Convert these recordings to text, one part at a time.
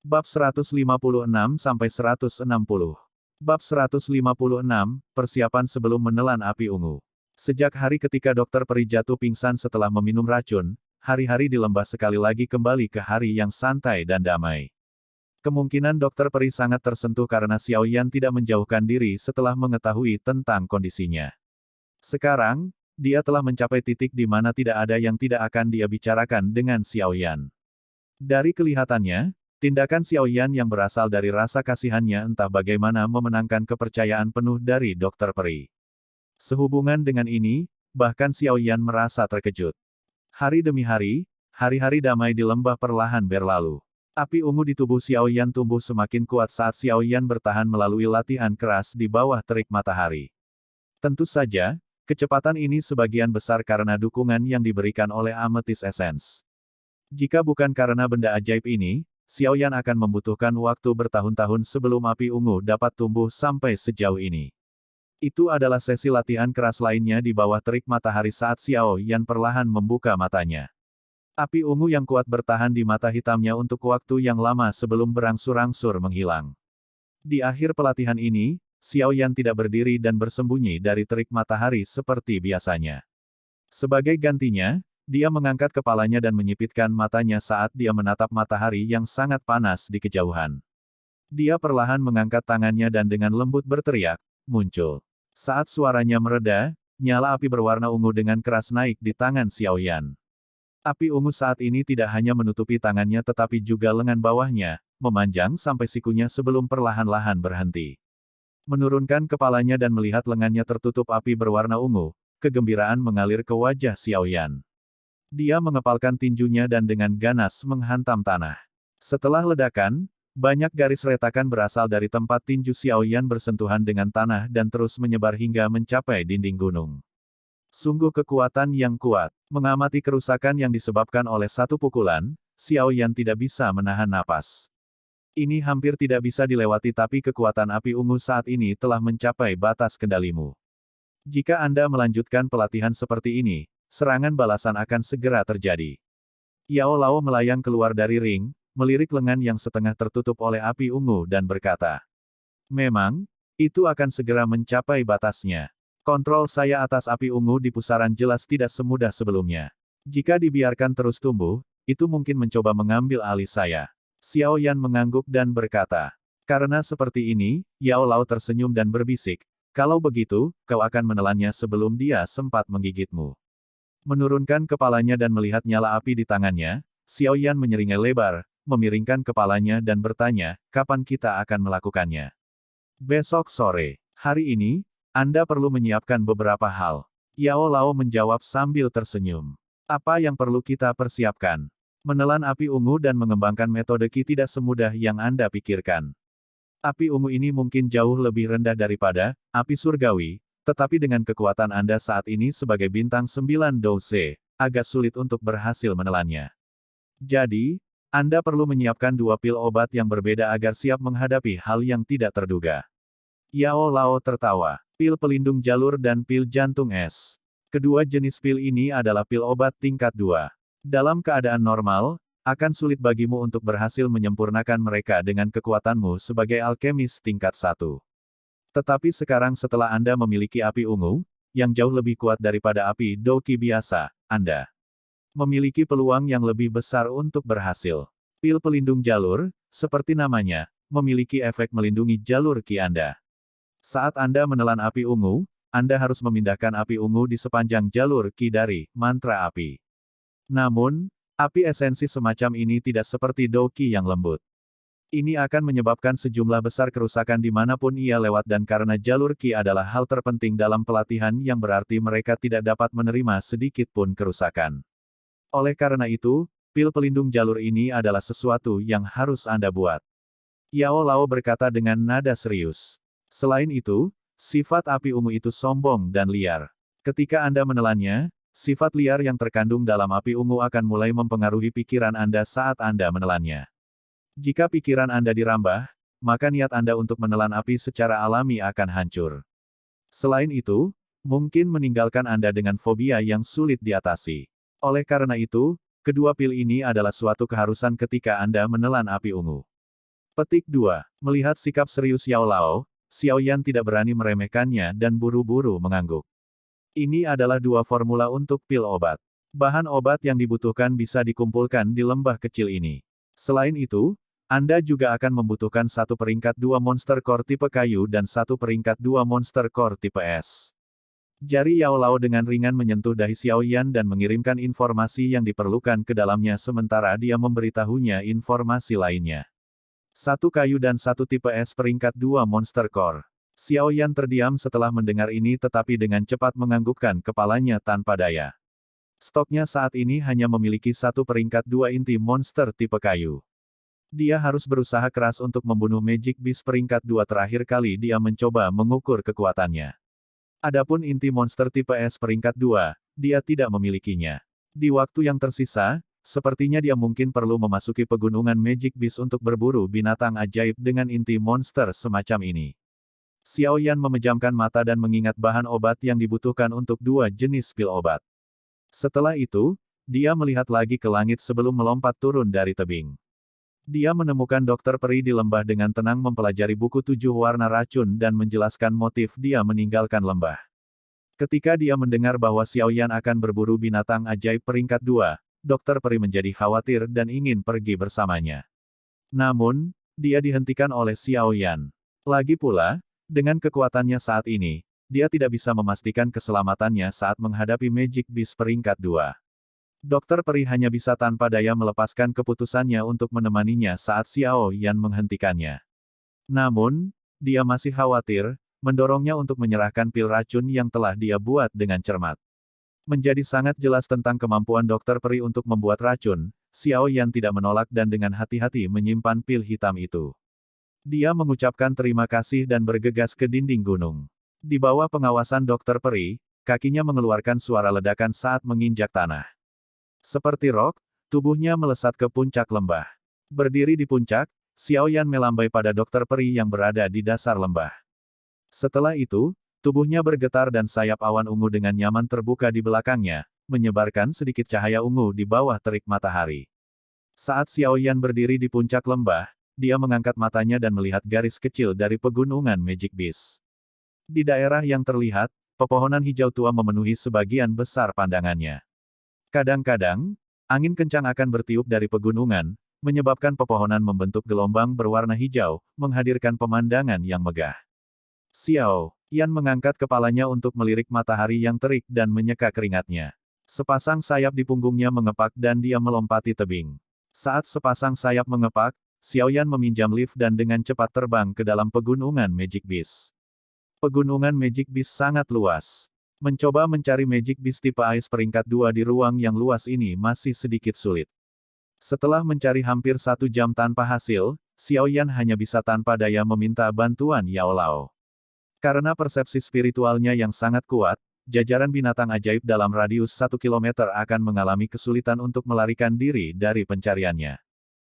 Bab 156-160. Bab 156, Persiapan sebelum menelan api ungu. Sejak hari ketika Dokter Peri jatuh pingsan setelah meminum racun, hari-hari di lembah sekali lagi kembali ke hari yang santai dan damai. Kemungkinan Dokter Peri sangat tersentuh karena Xiao Yan tidak menjauhkan diri setelah mengetahui tentang kondisinya. Sekarang, dia telah mencapai titik di mana tidak ada yang tidak akan dia bicarakan dengan Xiao Yan. Dari kelihatannya, tindakan Xiao Yan yang berasal dari rasa kasihannya entah bagaimana memenangkan kepercayaan penuh dari Dokter Peri. Sehubungan dengan ini, bahkan Xiao Yan merasa terkejut. Hari demi hari, hari-hari damai di lembah perlahan berlalu. Api ungu di tubuh Xiao Yan tumbuh semakin kuat saat Xiao Yan bertahan melalui latihan keras di bawah terik matahari. Tentu saja, kecepatan ini sebagian besar karena dukungan yang diberikan oleh Amethyst Essence. Jika bukan karena benda ajaib ini, Xiao Yan akan membutuhkan waktu bertahun-tahun sebelum api ungu dapat tumbuh sampai sejauh ini. Itu adalah sesi latihan keras lainnya di bawah terik matahari saat Xiao Yan perlahan membuka matanya. Api ungu yang kuat bertahan di mata hitamnya untuk waktu yang lama sebelum berangsur-angsur menghilang. Di akhir pelatihan ini, Xiao Yan tidak berdiri dan bersembunyi dari terik matahari seperti biasanya. Sebagai gantinya, dia mengangkat kepalanya dan menyipitkan matanya saat dia menatap matahari yang sangat panas di kejauhan. Dia perlahan mengangkat tangannya dan dengan lembut berteriak, "Muncul." Saat suaranya mereda, nyala api berwarna ungu dengan keras naik di tangan Xiao Yan. Api ungu saat ini tidak hanya menutupi tangannya tetapi juga lengan bawahnya, memanjang sampai sikunya sebelum perlahan-lahan berhenti. Menurunkan kepalanya dan melihat lengannya tertutup api berwarna ungu, kegembiraan mengalir ke wajah Xiao Yan. Dia mengepalkan tinjunya dan dengan ganas menghantam tanah. Setelah ledakan, banyak garis retakan berasal dari tempat tinju Xiao Yan bersentuhan dengan tanah dan terus menyebar hingga mencapai dinding gunung. Sungguh kekuatan yang kuat. Mengamati kerusakan yang disebabkan oleh satu pukulan, Xiao Yan tidak bisa menahan napas. Ini hampir tidak bisa dilewati tapi kekuatan api ungu saat ini telah mencapai batas kendalimu. Jika Anda melanjutkan pelatihan seperti ini, serangan balasan akan segera terjadi. Yao Lao melayang keluar dari ring, melirik lengan yang setengah tertutup oleh api ungu dan berkata, "Memang, itu akan segera mencapai batasnya. Kontrol saya atas api ungu di pusaran jelas tidak semudah sebelumnya. Jika dibiarkan terus tumbuh, itu mungkin mencoba mengambil alih saya." Xiao Yan mengangguk dan berkata, "Karena seperti ini," Yao Lao tersenyum dan berbisik, "kalau begitu, kau akan menelannya sebelum dia sempat menggigitmu." Menurunkan kepalanya dan melihat nyala api di tangannya, Xiao Yan menyeringai lebar, memiringkan kepalanya dan bertanya, "Kapan kita akan melakukannya?" "Besok sore. Hari ini, Anda perlu menyiapkan beberapa hal." Yao Lao menjawab sambil tersenyum. "Apa yang perlu kita persiapkan?" Menelan api ungu dan mengembangkan metode Qi tidak semudah yang Anda pikirkan. Api ungu ini mungkin jauh lebih rendah daripada api surgawi, tetapi dengan kekuatan Anda saat ini sebagai bintang 9 Douse, agak sulit untuk berhasil menelannya. Jadi, Anda perlu menyiapkan 2 pil obat yang berbeda agar siap menghadapi hal yang tidak terduga. Yao Lao tertawa. Pil pelindung jalur dan pil jantung es. Kedua jenis pil ini adalah pil obat tingkat 2. Dalam keadaan normal, akan sulit bagimu untuk berhasil menyempurnakan mereka dengan kekuatanmu sebagai alkemis tingkat 1. Tetapi sekarang setelah Anda memiliki api ungu, yang jauh lebih kuat daripada api Doqi biasa, Anda memiliki peluang yang lebih besar untuk berhasil. Pil pelindung jalur, seperti namanya, memiliki efek melindungi jalur Qi Anda. Saat Anda menelan api ungu, Anda harus memindahkan api ungu di sepanjang jalur Qi dari mantra api. Namun, api esensi semacam ini tidak seperti Doqi yang lembut. Ini akan menyebabkan sejumlah besar kerusakan dimanapun ia lewat dan karena jalur Qi adalah hal terpenting dalam pelatihan yang berarti mereka tidak dapat menerima sedikit pun kerusakan. Oleh karena itu, pil pelindung jalur ini adalah sesuatu yang harus Anda buat. Yao Lao berkata dengan nada serius. Selain itu, sifat api ungu itu sombong dan liar. Ketika Anda menelannya, sifat liar yang terkandung dalam api ungu akan mulai mempengaruhi pikiran Anda saat Anda menelannya. Jika pikiran Anda dirambah, maka niat Anda untuk menelan api secara alami akan hancur. Selain itu, mungkin meninggalkan Anda dengan fobia yang sulit diatasi. Oleh karena itu, kedua pil ini adalah suatu keharusan ketika Anda menelan api ungu. Petik 2. Melihat sikap serius Yao Lao, Xiao Yan tidak berani meremehkannya dan buru-buru mengangguk. Ini adalah dua formula untuk pil obat. Bahan obat yang dibutuhkan bisa dikumpulkan di lembah kecil ini. Selain itu, Anda juga akan membutuhkan satu peringkat 2 monster core tipe kayu dan satu peringkat 2 monster core tipe es. Jari Yao Lao dengan ringan menyentuh dahi Xiao Yan dan mengirimkan informasi yang diperlukan ke dalamnya sementara dia memberitahunya informasi lainnya. Satu kayu dan satu tipe es peringkat 2 monster core. Xiao Yan terdiam setelah mendengar ini tetapi dengan cepat menganggukkan kepalanya tanpa daya. Stoknya saat ini hanya memiliki satu peringkat 2 inti monster tipe kayu. Dia harus berusaha keras untuk membunuh Magic Beast peringkat 2 terakhir kali dia mencoba mengukur kekuatannya. Adapun inti monster tipe es peringkat 2, dia tidak memilikinya. Di waktu yang tersisa, sepertinya dia mungkin perlu memasuki pegunungan Magic Beast untuk berburu binatang ajaib dengan inti monster semacam ini. Xiao Yan memejamkan mata dan mengingat bahan obat yang dibutuhkan untuk dua jenis pil obat. Setelah itu, dia melihat lagi ke langit sebelum melompat turun dari tebing. Dia menemukan dokter peri di lembah dengan tenang mempelajari buku 7 warna racun dan menjelaskan motif dia meninggalkan lembah. Ketika dia mendengar bahwa Xiao Yan akan berburu binatang ajaib peringkat 2, dokter peri menjadi khawatir dan ingin pergi bersamanya. Namun, dia dihentikan oleh Xiao Yan. Lagi pula, dengan kekuatannya saat ini, dia tidak bisa memastikan keselamatannya saat menghadapi Magic Beast peringkat 2. Dokter peri hanya bisa tanpa daya melepaskan keputusannya untuk menemaninya saat Xiao Yan menghentikannya. Namun, dia masih khawatir, mendorongnya untuk menyerahkan pil racun yang telah dia buat dengan cermat. Menjadi sangat jelas tentang kemampuan dokter peri untuk membuat racun, Xiao Yan tidak menolak dan dengan hati-hati menyimpan pil hitam itu. Dia mengucapkan terima kasih dan bergegas ke dinding gunung. Di bawah pengawasan dokter peri, kakinya mengeluarkan suara ledakan saat menginjak tanah. Seperti rok, tubuhnya melesat ke puncak lembah. Berdiri di puncak, Xiao Yan melambai pada dokter peri yang berada di dasar lembah. Setelah itu, tubuhnya bergetar dan sayap awan ungu dengan nyaman terbuka di belakangnya, menyebarkan sedikit cahaya ungu di bawah terik matahari. Saat Xiao Yan berdiri di puncak lembah, dia mengangkat matanya dan melihat garis kecil dari pegunungan Magic Beast. Di daerah yang terlihat, pepohonan hijau tua memenuhi sebagian besar pandangannya. Kadang-kadang, angin kencang akan bertiup dari pegunungan, menyebabkan pepohonan membentuk gelombang berwarna hijau, menghadirkan pemandangan yang megah. Xiao Yan mengangkat kepalanya untuk melirik matahari yang terik dan menyeka keringatnya. Sepasang sayap di punggungnya mengepak dan dia melompati tebing. Saat sepasang sayap mengepak, Xiao Yan meminjam lift dan dengan cepat terbang ke dalam pegunungan Magic Beast. Pegunungan Magic Beast sangat luas. Mencoba mencari Magic Beast tipe Ice peringkat 2 di ruang yang luas ini masih sedikit sulit. Setelah mencari hampir 1 jam tanpa hasil, Xiao Yan hanya bisa tanpa daya meminta bantuan Yao Lao. Karena persepsi spiritualnya yang sangat kuat, jajaran binatang ajaib dalam radius 1 km akan mengalami kesulitan untuk melarikan diri dari pencariannya.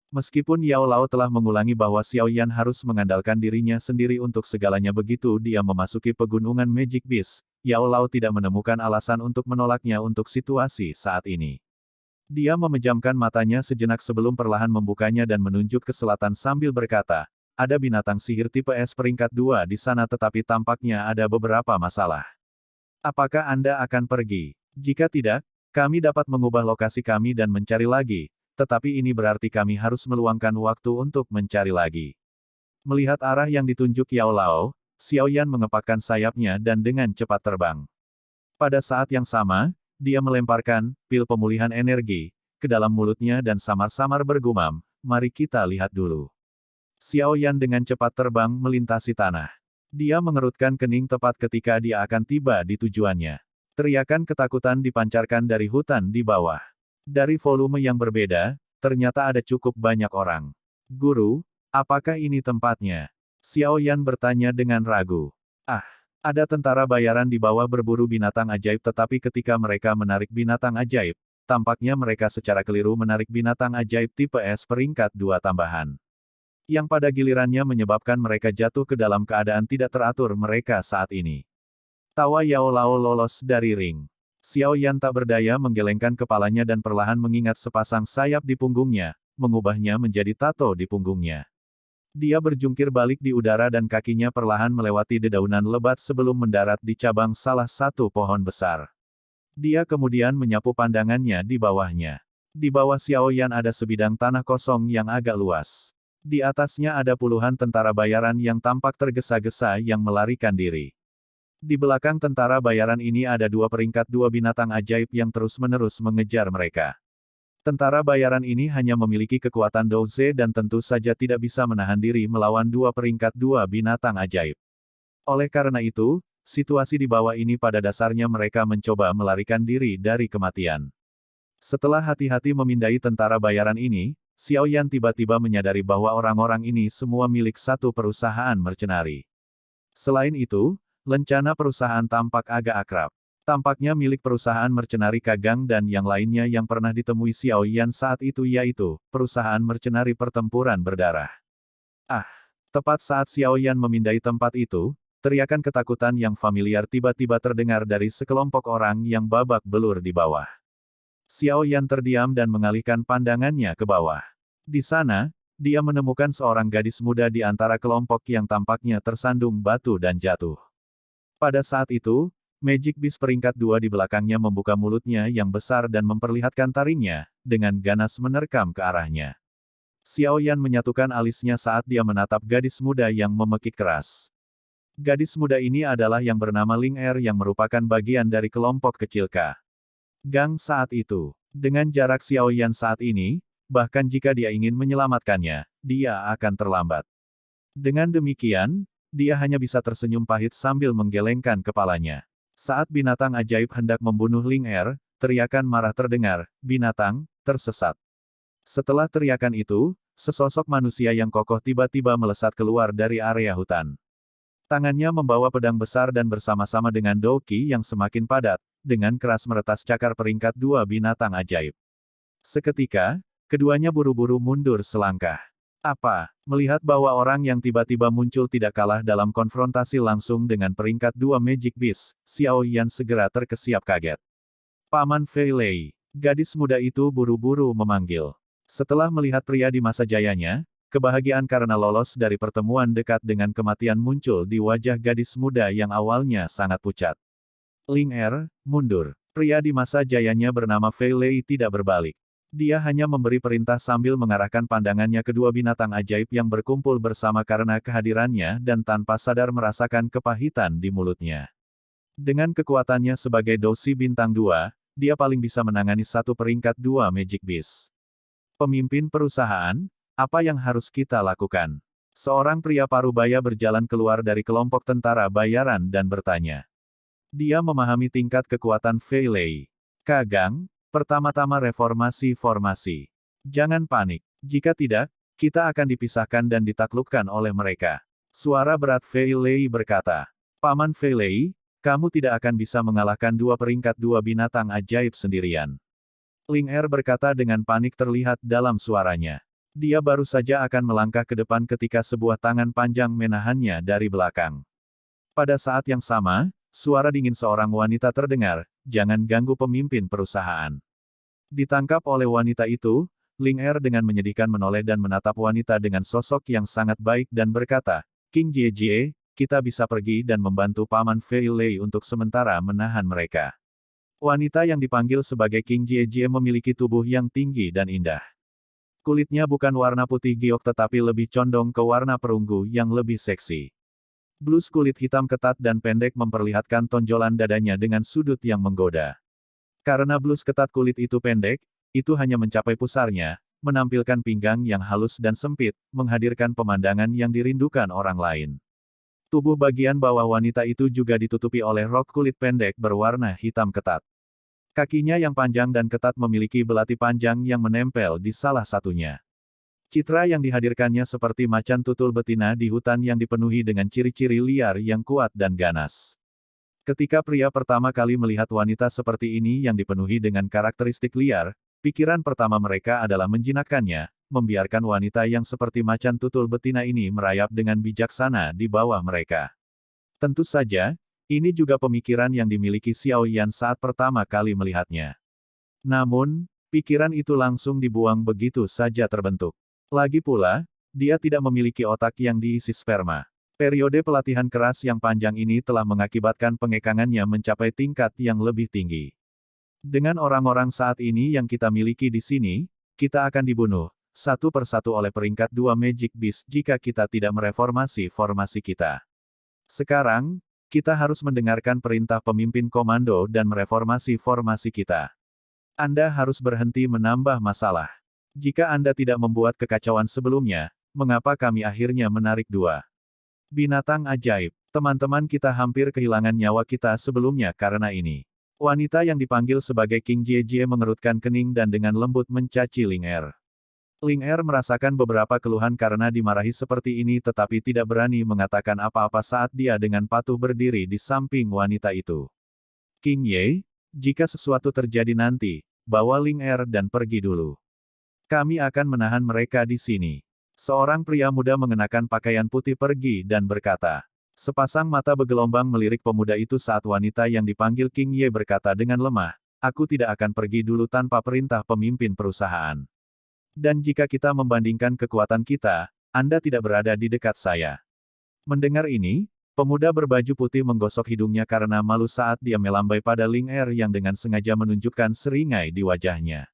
Meskipun Yao Lao telah mengulangi bahwa Xiao Yan harus mengandalkan dirinya sendiri untuk segalanya begitu dia memasuki pegunungan Magic Beast, Yao Lao tidak menemukan alasan untuk menolaknya untuk situasi saat ini. Dia memejamkan matanya sejenak sebelum perlahan membukanya dan menunjuk ke selatan sambil berkata, ada binatang sihir tipe es peringkat 2 di sana tetapi tampaknya ada beberapa masalah. Apakah Anda akan pergi? Jika tidak, kami dapat mengubah lokasi kami dan mencari lagi. Tetapi ini berarti kami harus meluangkan waktu untuk mencari lagi. Melihat arah yang ditunjuk Yao Lao, Xiao Yan mengepakkan sayapnya dan dengan cepat terbang. Pada saat yang sama, dia melemparkan pil pemulihan energi ke dalam mulutnya dan samar-samar bergumam, mari kita lihat dulu. Xiao Yan dengan cepat terbang melintasi tanah. Dia mengerutkan kening tepat ketika dia akan tiba di tujuannya. Teriakan ketakutan dipancarkan dari hutan di bawah. Dari volume yang berbeda, ternyata ada cukup banyak orang. Guru, apakah ini tempatnya? Xiao Yan bertanya dengan ragu. Ah, ada tentara bayaran di bawah berburu binatang ajaib tetapi ketika mereka menarik binatang ajaib, tampaknya mereka secara keliru menarik binatang ajaib tipe es peringkat 2 tambahan. Yang pada gilirannya menyebabkan mereka jatuh ke dalam keadaan tidak teratur mereka saat ini. Tawa Yao Lao lolos dari ring. Xiao Yan tak berdaya menggelengkan kepalanya dan perlahan mengingat sepasang sayap di punggungnya, mengubahnya menjadi tato di punggungnya. Dia berjungkir balik di udara dan kakinya perlahan melewati dedaunan lebat sebelum mendarat di cabang salah satu pohon besar. Dia kemudian menyapu pandangannya di bawahnya. Di bawah Xiao Yan ada sebidang tanah kosong yang agak luas. Di atasnya ada puluhan tentara bayaran yang tampak tergesa-gesa yang melarikan diri. Di belakang tentara bayaran ini ada dua binatang ajaib yang terus-menerus mengejar mereka. Tentara bayaran ini hanya memiliki kekuatan Douze dan tentu saja tidak bisa menahan diri melawan dua binatang ajaib. Oleh karena itu, situasi di bawah ini pada dasarnya mereka mencoba melarikan diri dari kematian. Setelah hati-hati memindai tentara bayaran ini, Xiao Yan tiba-tiba menyadari bahwa orang-orang ini semua milik satu perusahaan mercenari. Selain itu, lencana perusahaan tampak agak akrab. Tampaknya milik perusahaan mercenari Kagang dan yang lainnya yang pernah ditemui Xiao Yan saat itu yaitu, perusahaan mercenari pertempuran berdarah. Ah! Tepat saat Xiao Yan memindai tempat itu, teriakan ketakutan yang familiar tiba-tiba terdengar dari sekelompok orang yang babak belur di bawah. Xiao Yan terdiam dan mengalihkan pandangannya ke bawah. Di sana, dia menemukan seorang gadis muda di antara kelompok yang tampaknya tersandung batu dan jatuh. Pada saat itu, Magic Beast peringkat 2 di belakangnya membuka mulutnya yang besar dan memperlihatkan taringnya, dengan ganas menerkam ke arahnya. Xiao Yan menyatukan alisnya saat dia menatap gadis muda yang memekik keras. Gadis muda ini adalah yang bernama Ling Er yang merupakan bagian dari kelompok kecil K. Gang saat itu. Dengan jarak Xiao Yan saat ini, bahkan jika dia ingin menyelamatkannya, dia akan terlambat. Dengan demikian, dia hanya bisa tersenyum pahit sambil menggelengkan kepalanya. Saat binatang ajaib hendak membunuh Ling Er, teriakan marah terdengar, "Binatang, tersesat!" Setelah teriakan itu, sesosok manusia yang kokoh tiba-tiba melesat keluar dari area hutan. Tangannya membawa pedang besar dan bersama-sama dengan Douki yang semakin padat, dengan keras meretas cakar peringkat 2 binatang ajaib. Seketika, keduanya buru-buru mundur selangkah. Apa? Melihat bahwa orang yang tiba-tiba muncul tidak kalah dalam konfrontasi langsung dengan peringkat 2 Magic Beast, Xiao Yan segera terkesiap kaget. Paman Fei Lei. Gadis muda itu buru-buru memanggil. Setelah melihat pria di masa jayanya, kebahagiaan karena lolos dari pertemuan dekat dengan kematian muncul di wajah gadis muda yang awalnya sangat pucat. Ling Er, mundur. Pria di masa jayanya bernama Fei Lei tidak berbalik. Dia hanya memberi perintah sambil mengarahkan pandangannya ke dua binatang ajaib yang berkumpul bersama karena kehadirannya dan tanpa sadar merasakan kepahitan di mulutnya. Dengan kekuatannya sebagai Dousi Bintang 2, dia paling bisa menangani satu peringkat 2 Magic Beast. Pemimpin perusahaan, apa yang harus kita lakukan? Seorang pria parubaya berjalan keluar dari kelompok tentara bayaran dan bertanya. Dia memahami tingkat kekuatan Fei Lei. Kagang, pertama-tama reformasi formasi. Jangan panik. Jika tidak, kita akan dipisahkan dan ditaklukkan oleh mereka. Suara berat Fei Lei berkata. Paman Fei Lei, kamu tidak akan bisa mengalahkan dua peringkat 2 binatang ajaib sendirian. Ling Er berkata dengan panik terlihat dalam suaranya. Dia baru saja akan melangkah ke depan ketika sebuah tangan panjang menahannya dari belakang. Pada saat yang sama, suara dingin seorang wanita terdengar, "Jangan ganggu pemimpin perusahaan." Ditangkap oleh wanita itu, Ling Er dengan menyedihkan menoleh dan menatap wanita dengan sosok yang sangat baik dan berkata, "King Jie, kita bisa pergi dan membantu Paman Fei Lei untuk sementara menahan mereka." Wanita yang dipanggil sebagai King Jie memiliki tubuh yang tinggi dan indah. Kulitnya bukan warna putih giok tetapi lebih condong ke warna perunggu yang lebih seksi. Blus kulit hitam ketat dan pendek memperlihatkan tonjolan dadanya dengan sudut yang menggoda. Karena blus ketat kulit itu pendek, itu hanya mencapai pusarnya, menampilkan pinggang yang halus dan sempit, menghadirkan pemandangan yang dirindukan orang lain. Tubuh bagian bawah wanita itu juga ditutupi oleh rok kulit pendek berwarna hitam ketat. Kakinya yang panjang dan ketat memiliki belati panjang yang menempel di salah satunya. Citra yang dihadirkannya seperti macan tutul betina di hutan yang dipenuhi dengan ciri-ciri liar yang kuat dan ganas. Ketika pria pertama kali melihat wanita seperti ini yang dipenuhi dengan karakteristik liar, pikiran pertama mereka adalah menjinakkannya, membiarkan wanita yang seperti macan tutul betina ini merayap dengan bijaksana di bawah mereka. Tentu saja, ini juga pemikiran yang dimiliki Xiao Yan saat pertama kali melihatnya. Namun, pikiran itu langsung dibuang begitu saja terbentuk. Lagi pula, Dia tidak memiliki otak yang diisi sperma. Periode pelatihan keras yang panjang ini telah mengakibatkan pengekangannya mencapai tingkat yang lebih tinggi. Dengan orang-orang saat ini yang kita miliki di sini, kita akan dibunuh, satu persatu oleh peringkat 2 Magic Beast jika kita tidak mereformasi formasi kita. Sekarang, kita harus mendengarkan perintah pemimpin komando dan mereformasi formasi kita. Anda harus berhenti menambah masalah. Jika Anda tidak membuat kekacauan sebelumnya, mengapa kami akhirnya menarik 2 binatang ajaib? Teman-teman kita hampir kehilangan nyawa kita sebelumnya karena ini. Wanita yang dipanggil sebagai King Jie mengerutkan kening dan dengan lembut mencaci Ling Er. Ling Er merasakan beberapa keluhan karena dimarahi seperti ini tetapi tidak berani mengatakan apa-apa saat dia dengan patuh berdiri di samping wanita itu. King Ye, jika sesuatu terjadi nanti, bawa Ling Er dan pergi dulu. Kami akan menahan mereka di sini. Seorang pria muda mengenakan pakaian putih pergi dan berkata. Sepasang mata bergelombang melirik pemuda itu saat wanita yang dipanggil King Ye berkata dengan lemah, aku tidak akan pergi dulu tanpa perintah pemimpin perusahaan. Dan jika kita membandingkan kekuatan kita, Anda tidak berada di dekat saya. Mendengar ini, pemuda berbaju putih menggosok hidungnya karena malu saat dia melambai pada Ling Er yang dengan sengaja menunjukkan seringai di wajahnya.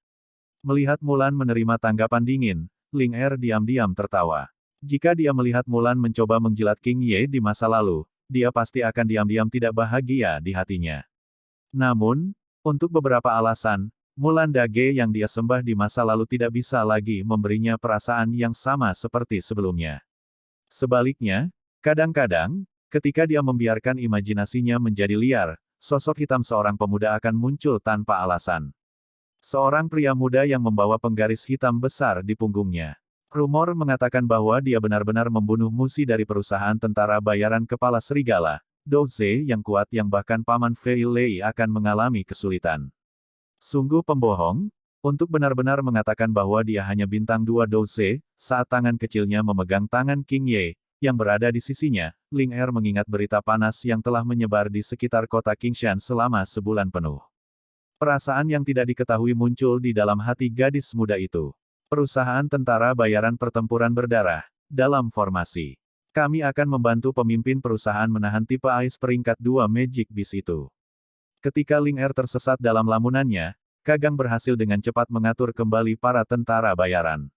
Melihat Mulan menerima tanggapan dingin, Ling Er diam-diam tertawa. Jika dia melihat Mulan mencoba menjilat King Ye di masa lalu, dia pasti akan diam-diam tidak bahagia di hatinya. Namun, untuk beberapa alasan, Mulan Dage yang dia sembah di masa lalu tidak bisa lagi memberinya perasaan yang sama seperti sebelumnya. Sebaliknya, kadang-kadang, ketika dia membiarkan imajinasinya menjadi liar, sosok hitam seorang pemuda akan muncul tanpa alasan. Seorang pria muda yang membawa penggaris hitam besar di punggungnya. Rumor mengatakan bahwa dia benar-benar membunuh musuh dari perusahaan tentara bayaran kepala serigala, Dou Ze yang kuat yang bahkan paman Fei Lei akan mengalami kesulitan. Sungguh pembohong, untuk benar-benar mengatakan bahwa dia hanya bintang 2 Dou Ze, saat tangan kecilnya memegang tangan King Ye, yang berada di sisinya, Ling Er mengingat berita panas yang telah menyebar di sekitar kota Qingshan selama sebulan penuh. Perasaan yang tidak diketahui muncul di dalam hati gadis muda itu. Perusahaan tentara bayaran pertempuran berdarah, dalam formasi. Kami akan membantu pemimpin perusahaan menahan tipe Ais peringkat 2 Magic Beast itu. Ketika Ling Er tersesat dalam lamunannya, Kagang berhasil dengan cepat mengatur kembali para tentara bayaran.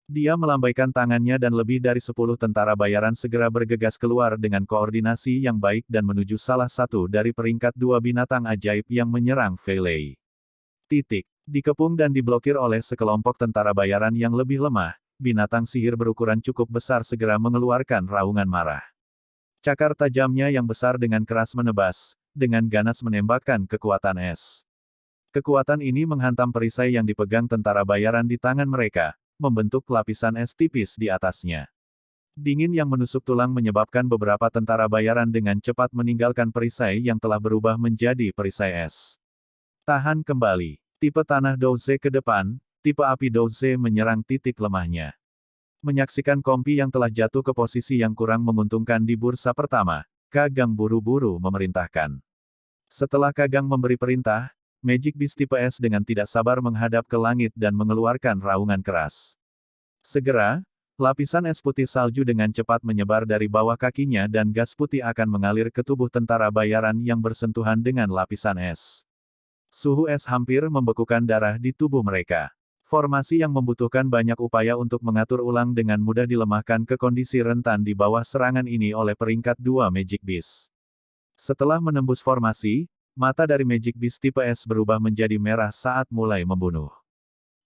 Dia melambaikan tangannya dan lebih dari 10 tentara bayaran segera bergegas keluar dengan koordinasi yang baik dan menuju salah satu dari peringkat 2 binatang ajaib yang menyerang Fei Lei. Dikepung dan diblokir oleh sekelompok tentara bayaran yang lebih lemah, binatang sihir berukuran cukup besar segera mengeluarkan raungan marah. Cakar tajamnya yang besar dengan keras menebas, dengan ganas menembakkan kekuatan es. Kekuatan ini menghantam perisai yang dipegang tentara bayaran di tangan mereka, membentuk lapisan es tipis di atasnya. Dingin yang menusuk tulang menyebabkan beberapa tentara bayaran dengan cepat meninggalkan perisai yang telah berubah menjadi perisai es. Tahan kembali. Tipe tanah Dou Ze ke depan, tipe api Dou Ze menyerang titik lemahnya. Menyaksikan kompi yang telah jatuh ke posisi yang kurang menguntungkan di bursa pertama, Kagang buru-buru memerintahkan. Setelah Kagang memberi perintah, Magic Beast tipe S dengan tidak sabar menghadap ke langit dan mengeluarkan raungan keras. Segera, lapisan es putih salju dengan cepat menyebar dari bawah kakinya dan gas putih akan mengalir ke tubuh tentara bayaran yang bersentuhan dengan lapisan es. Suhu es hampir membekukan darah di tubuh mereka. Formasi yang membutuhkan banyak upaya untuk mengatur ulang dengan mudah dilemahkan ke kondisi rentan di bawah serangan ini oleh peringkat 2 Magic Beast. Setelah menembus formasi, mata dari Magic Beast tipe S berubah menjadi merah saat mulai membunuh.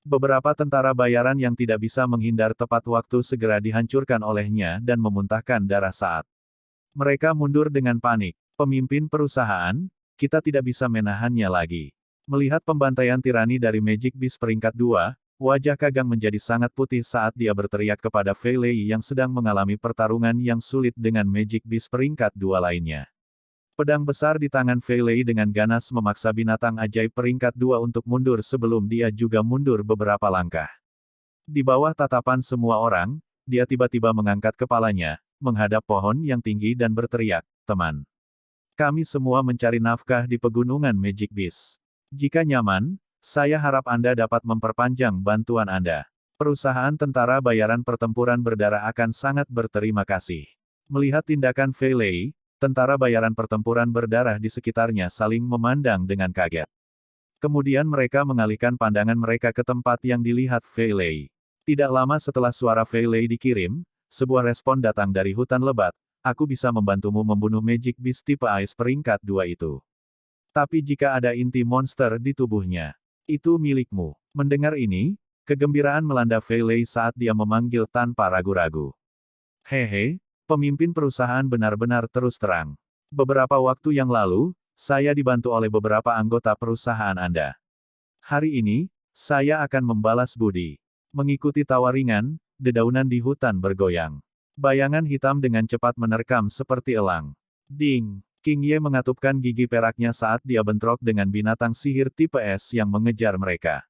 Beberapa tentara bayaran yang tidak bisa menghindar tepat waktu segera dihancurkan olehnya dan memuntahkan darah saat mereka mundur dengan panik. Pemimpin perusahaan, kita tidak bisa menahannya lagi. Melihat pembantaian tirani dari Magic Beast peringkat 2, wajah Kagang menjadi sangat putih saat dia berteriak kepada Fei Lei yang sedang mengalami pertarungan yang sulit dengan Magic Beast peringkat 2 lainnya. Pedang besar di tangan Fei Lei dengan ganas memaksa binatang ajaib peringkat 2 untuk mundur sebelum dia juga mundur beberapa langkah. Di bawah tatapan semua orang, dia tiba-tiba mengangkat kepalanya, menghadap pohon yang tinggi dan berteriak, "Teman. Kami semua mencari nafkah di pegunungan Magic Beast. Jika nyaman, saya harap Anda dapat memperpanjang bantuan Anda." Perusahaan tentara bayaran pertempuran berdarah akan sangat berterima kasih. Melihat tindakan Fei Lei, tentara bayaran pertempuran berdarah di sekitarnya saling memandang dengan kaget. Kemudian mereka mengalihkan pandangan mereka ke tempat yang dilihat Fei Lei. Tidak lama setelah suara Fei Lei dikirim, sebuah respon datang dari hutan lebat, aku bisa membantumu membunuh Magic Beast tipe Ice peringkat 2 itu. Tapi jika ada inti monster di tubuhnya, itu milikmu. Mendengar ini, kegembiraan melanda Fei Lei saat dia memanggil tanpa ragu-ragu. Hehe, pemimpin perusahaan benar-benar terus terang. Beberapa waktu yang lalu, saya dibantu oleh beberapa anggota perusahaan Anda. Hari ini, saya akan membalas budi. Mengikuti tawa ringan, dedaunan di hutan bergoyang. Bayangan hitam dengan cepat menerkam seperti elang. Ding! King Ye mengatupkan gigi peraknya saat dia bentrok dengan binatang sihir tipe S yang mengejar mereka.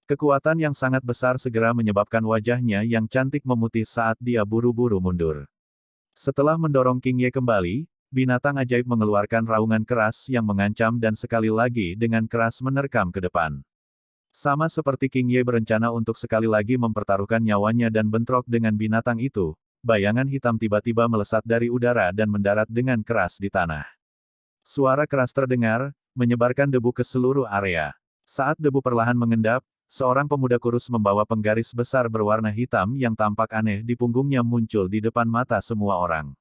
Kekuatan yang sangat besar segera menyebabkan wajahnya yang cantik memutih saat dia buru-buru mundur. Setelah mendorong King Ye kembali, binatang ajaib mengeluarkan raungan keras yang mengancam dan sekali lagi dengan keras menerkam ke depan. Sama seperti King Ye berencana untuk sekali lagi mempertaruhkan nyawanya dan bentrok dengan binatang itu, bayangan hitam tiba-tiba melesat dari udara dan mendarat dengan keras di tanah. Suara keras terdengar, menyebarkan debu ke seluruh area. Saat debu perlahan mengendap, seorang pemuda kurus membawa penggaris besar berwarna hitam yang tampak aneh di punggungnya muncul di depan mata semua orang.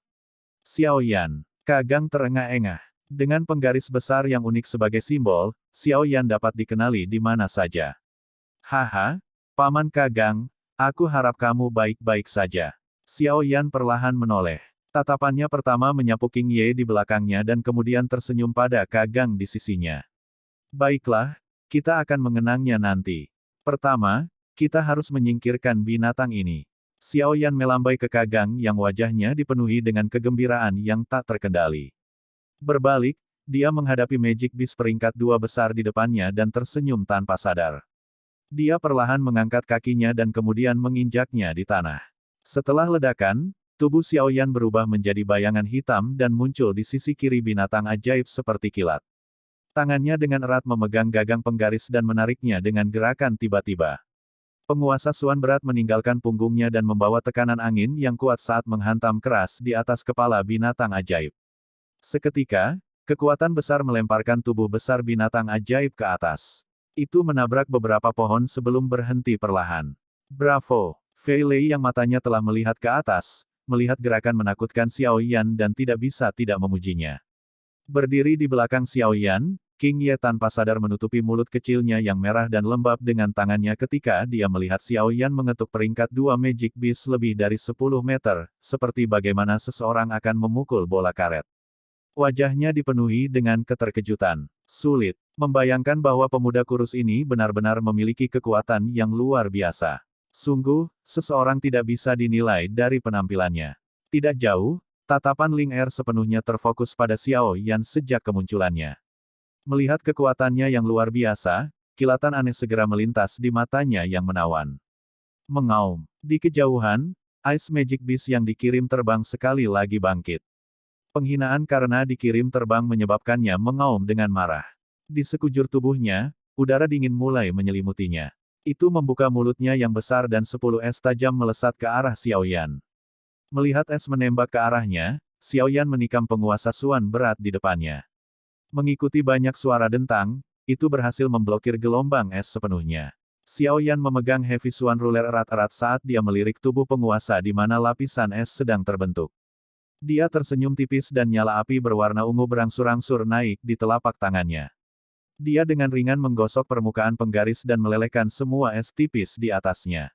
Xiao Yan, Kagang terengah-engah. Dengan penggaris besar yang unik sebagai simbol, Xiao Yan dapat dikenali di mana saja. Haha, Paman Kagang, aku harap kamu baik-baik saja. Xiao Yan perlahan menoleh. Tatapannya pertama menyapu King Ye di belakangnya dan kemudian tersenyum pada Kagang di sisinya. Baiklah, kita akan mengenangnya nanti. Pertama, kita harus menyingkirkan binatang ini. Xiao Yan melambai ke Kagang yang wajahnya dipenuhi dengan kegembiraan yang tak terkendali. Berbalik, dia menghadapi Magic Beast peringkat 2 besar di depannya dan tersenyum tanpa sadar. Dia perlahan mengangkat kakinya dan kemudian menginjaknya di tanah. Setelah ledakan, tubuh Xiao Yan berubah menjadi bayangan hitam dan muncul di sisi kiri binatang ajaib seperti kilat. Tangannya dengan erat memegang gagang penggaris dan menariknya dengan gerakan tiba-tiba. Penguasa Suan berat meninggalkan punggungnya dan membawa tekanan angin yang kuat saat menghantam keras di atas kepala binatang ajaib. Seketika, kekuatan besar melemparkan tubuh besar binatang ajaib ke atas. Itu menabrak beberapa pohon sebelum berhenti perlahan. Bravo! Fei Lei yang matanya telah melihat ke atas, melihat gerakan menakutkan Xiao Yan dan tidak bisa tidak memujinya. Berdiri di belakang Xiao Yan, King Ye tanpa sadar menutupi mulut kecilnya yang merah dan lembab dengan tangannya ketika dia melihat Xiao Yan mengetuk peringkat 2 Magic Beast lebih dari 10 meter, seperti bagaimana seseorang akan memukul bola karet. Wajahnya dipenuhi dengan keterkejutan. Sulit membayangkan bahwa pemuda kurus ini benar-benar memiliki kekuatan yang luar biasa. Sungguh, seseorang tidak bisa dinilai dari penampilannya. Tidak jauh, tatapan Ling Er sepenuhnya terfokus pada Xiao Yan sejak kemunculannya. Melihat kekuatannya yang luar biasa, kilatan aneh segera melintas di matanya yang menawan. Mengaum. Di kejauhan, Ice Magic Beast yang dikirim terbang sekali lagi bangkit. Penghinaan karena dikirim terbang menyebabkannya mengaum dengan marah. Di sekujur tubuhnya, udara dingin mulai menyelimutinya. Itu membuka mulutnya yang besar dan 10 es tajam melesat ke arah Xiao Yan. Melihat es menembak ke arahnya, Xiao Yan menikam penguasa Suan berat di depannya. Mengikuti banyak suara dentang, itu berhasil memblokir gelombang es sepenuhnya. Xiao Yan memegang Heavy Swan Ruler erat-erat saat dia melirik tubuh penguasa di mana lapisan es sedang terbentuk. Dia tersenyum tipis dan nyala api berwarna ungu berangsur-angsur naik di telapak tangannya. Dia dengan ringan menggosok permukaan penggaris dan melelehkan semua es tipis di atasnya.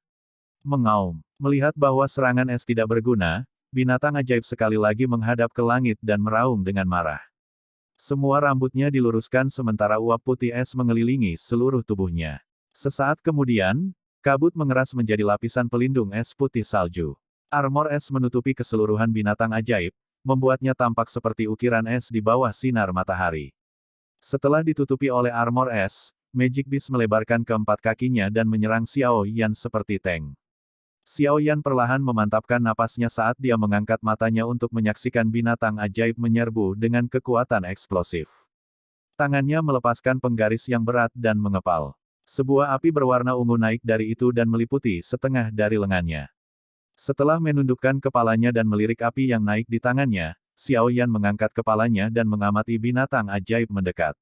Mengaum. Melihat bahwa serangan es tidak berguna, binatang ajaib sekali lagi menghadap ke langit dan meraung dengan marah. Semua rambutnya diluruskan sementara uap putih es mengelilingi seluruh tubuhnya. Sesaat kemudian, kabut mengeras menjadi lapisan pelindung es putih salju. Armor es menutupi keseluruhan binatang ajaib, membuatnya tampak seperti ukiran es di bawah sinar matahari. Setelah ditutupi oleh armor es, Magic Beast melebarkan keempat kakinya dan menyerang Xiao Yan seperti tank. Xiao Yan perlahan memantapkan napasnya saat dia mengangkat matanya untuk menyaksikan binatang ajaib menyerbu dengan kekuatan eksplosif. Tangannya melepaskan penggaris yang berat dan mengepal. Sebuah api berwarna ungu naik dari itu dan meliputi setengah dari lengannya. Setelah menundukkan kepalanya dan melirik api yang naik di tangannya, Xiao Yan mengangkat kepalanya dan mengamati binatang ajaib mendekat.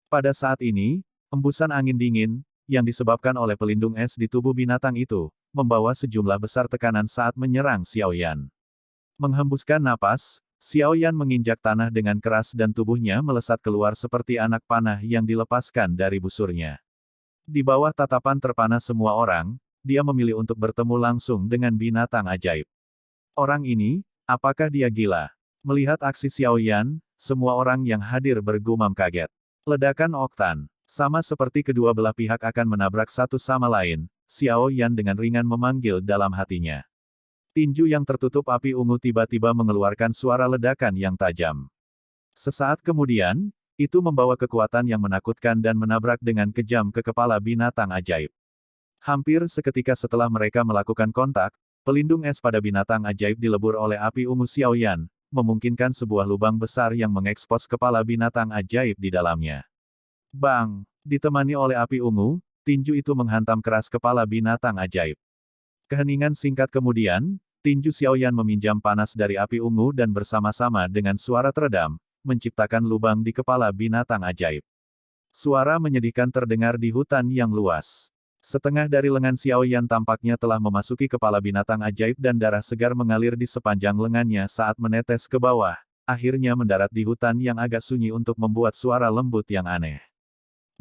Pada saat ini, embusan angin dingin, yang disebabkan oleh pelindung es di tubuh binatang itu, membawa sejumlah besar tekanan saat menyerang Xiao Yan. Menghembuskan napas, Xiao Yan menginjak tanah dengan keras dan tubuhnya melesat keluar seperti anak panah yang dilepaskan dari busurnya. Di bawah tatapan terpana semua orang, dia memilih untuk bertemu langsung dengan binatang ajaib. Orang ini, apakah dia gila? Melihat aksi Xiao Yan, semua orang yang hadir bergumam kaget. Ledakan oktan. Sama seperti kedua belah pihak akan menabrak satu sama lain, Xiao Yan dengan ringan memanggil dalam hatinya. Tinju yang tertutup api ungu tiba-tiba mengeluarkan suara ledakan yang tajam. Sesaat kemudian, itu membawa kekuatan yang menakutkan dan menabrak dengan kejam ke kepala binatang ajaib. Hampir seketika setelah mereka melakukan kontak, pelindung es pada binatang ajaib dilebur oleh api ungu Xiao Yan, memungkinkan sebuah lubang besar yang mengekspos kepala binatang ajaib di dalamnya. Bang! Ditemani oleh api ungu, tinju itu menghantam keras kepala binatang ajaib. Keheningan singkat kemudian, tinju Xiao Yan meminjam panas dari api ungu dan bersama-sama dengan suara teredam, menciptakan lubang di kepala binatang ajaib. Suara menyedihkan terdengar di hutan yang luas. Setengah dari lengan Xiao Yan tampaknya telah memasuki kepala binatang ajaib dan darah segar mengalir di sepanjang lengannya saat menetes ke bawah, akhirnya mendarat di hutan yang agak sunyi untuk membuat suara lembut yang aneh.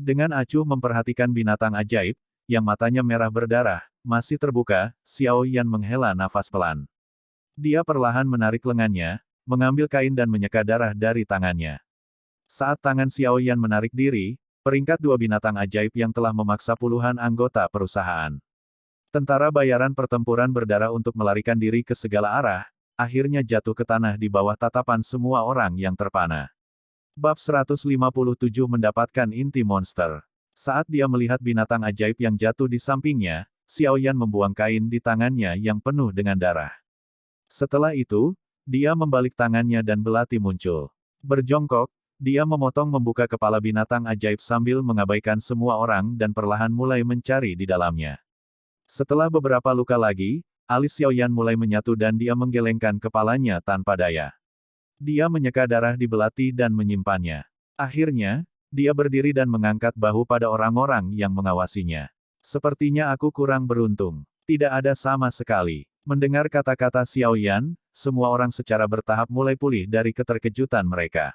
Dengan acuh memperhatikan binatang ajaib, yang matanya merah berdarah, masih terbuka, Xiao Yan menghela nafas pelan. Dia perlahan menarik lengannya, mengambil kain dan menyeka darah dari tangannya. Saat tangan Xiao Yan menarik diri, peringkat dua binatang ajaib yang telah memaksa puluhan anggota perusahaan. Tentara bayaran pertempuran berdarah untuk melarikan diri ke segala arah, akhirnya jatuh ke tanah di bawah tatapan semua orang yang terpana. Bab 157 mendapatkan inti monster. Saat dia melihat binatang ajaib yang jatuh di sampingnya, Xiao Yan membuang kain di tangannya yang penuh dengan darah. Setelah itu, dia membalik tangannya dan belati muncul. Berjongkok, dia membuka kepala binatang ajaib sambil mengabaikan semua orang dan perlahan mulai mencari di dalamnya. Setelah beberapa luka lagi, alis Xiao Yan mulai menyatu dan dia menggelengkan kepalanya tanpa daya. Dia menyeka darah di belati dan menyimpannya. Akhirnya, dia berdiri dan mengangkat bahu pada orang-orang yang mengawasinya. Sepertinya aku kurang beruntung. Tidak ada sama sekali. Mendengar kata-kata Xiao Yan, semua orang secara bertahap mulai pulih dari keterkejutan mereka.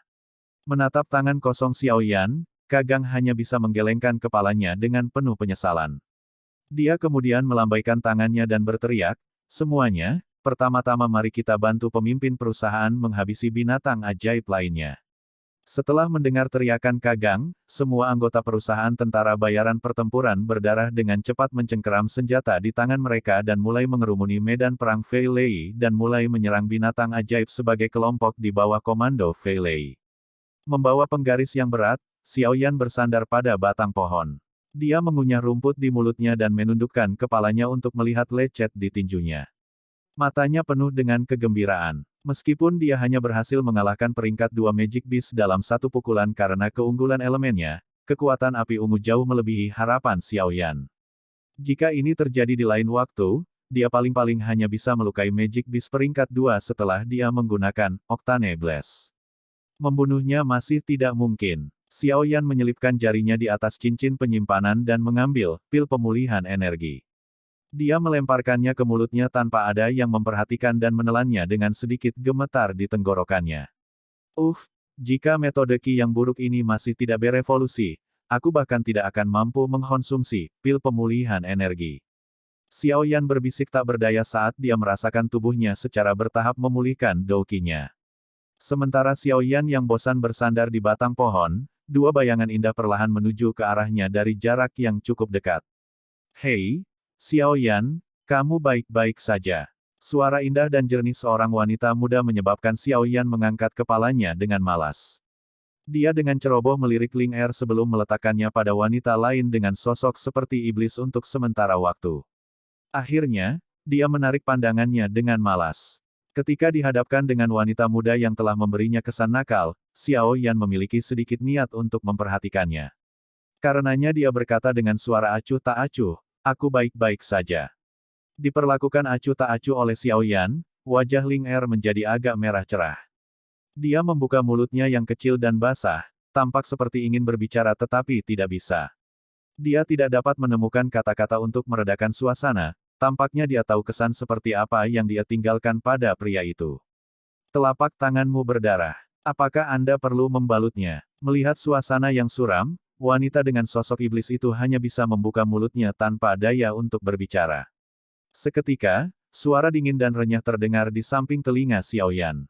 Menatap tangan kosong Xiao Yan, Kagang hanya bisa menggelengkan kepalanya dengan penuh penyesalan. Dia kemudian melambaikan tangannya dan berteriak, "Semuanya, pertama-tama mari kita bantu pemimpin perusahaan menghabisi binatang ajaib lainnya." Setelah mendengar teriakan Kagang, semua anggota perusahaan tentara bayaran pertempuran berdarah dengan cepat mencengkeram senjata di tangan mereka dan mulai mengerumuni medan perang Fei Lei dan mulai menyerang binatang ajaib sebagai kelompok di bawah komando Fei Lei. Membawa penggaris yang berat, Xiao Yan bersandar pada batang pohon. Dia mengunyah rumput di mulutnya dan menundukkan kepalanya untuk melihat lecet di tinjunya. Matanya penuh dengan kegembiraan. Meskipun dia hanya berhasil mengalahkan peringkat 2 Magic Beast dalam satu pukulan karena keunggulan elemennya, kekuatan api ungu jauh melebihi harapan Xiao Yan. Jika ini terjadi di lain waktu, dia paling-paling hanya bisa melukai Magic Beast peringkat 2 setelah dia menggunakan Octane Blast. Membunuhnya masih tidak mungkin. Xiao Yan menyelipkan jarinya di atas cincin penyimpanan dan mengambil pil pemulihan energi. Dia melemparkannya ke mulutnya tanpa ada yang memperhatikan dan menelannya dengan sedikit gemetar di tenggorokannya. Jika metode Qi yang buruk ini masih tidak berevolusi, aku bahkan tidak akan mampu mengkonsumsi pil pemulihan energi. Xiao Yan berbisik tak berdaya saat dia merasakan tubuhnya secara bertahap memulihkan Dou Qi-nya. Sementara Xiao Yan yang bosan bersandar di batang pohon, dua bayangan indah perlahan menuju ke arahnya dari jarak yang cukup dekat. "Hei, Xiao Yan, kamu baik-baik saja." Suara indah dan jernih seorang wanita muda menyebabkan Xiao Yan mengangkat kepalanya dengan malas. Dia dengan ceroboh melirik Ling Er sebelum meletakkannya pada wanita lain dengan sosok seperti iblis untuk sementara waktu. Akhirnya, dia menarik pandangannya dengan malas. Ketika dihadapkan dengan wanita muda yang telah memberinya kesan nakal, Xiao Yan memiliki sedikit niat untuk memperhatikannya. Karenanya dia berkata dengan suara acuh tak acuh, aku baik-baik saja. Diperlakukan acuh tak acuh oleh Xiao Yan, wajah Ling Er menjadi agak merah cerah. Dia membuka mulutnya yang kecil dan basah, tampak seperti ingin berbicara tetapi tidak bisa. Dia tidak dapat menemukan kata-kata untuk meredakan suasana, tampaknya dia tahu kesan seperti apa yang dia tinggalkan pada pria itu. Telapak tanganmu berdarah. Apakah Anda perlu membalutnya? Melihat suasana yang suram, wanita dengan sosok iblis itu hanya bisa membuka mulutnya tanpa daya untuk berbicara. Seketika, suara dingin dan renyah terdengar di samping telinga Xiao Yan.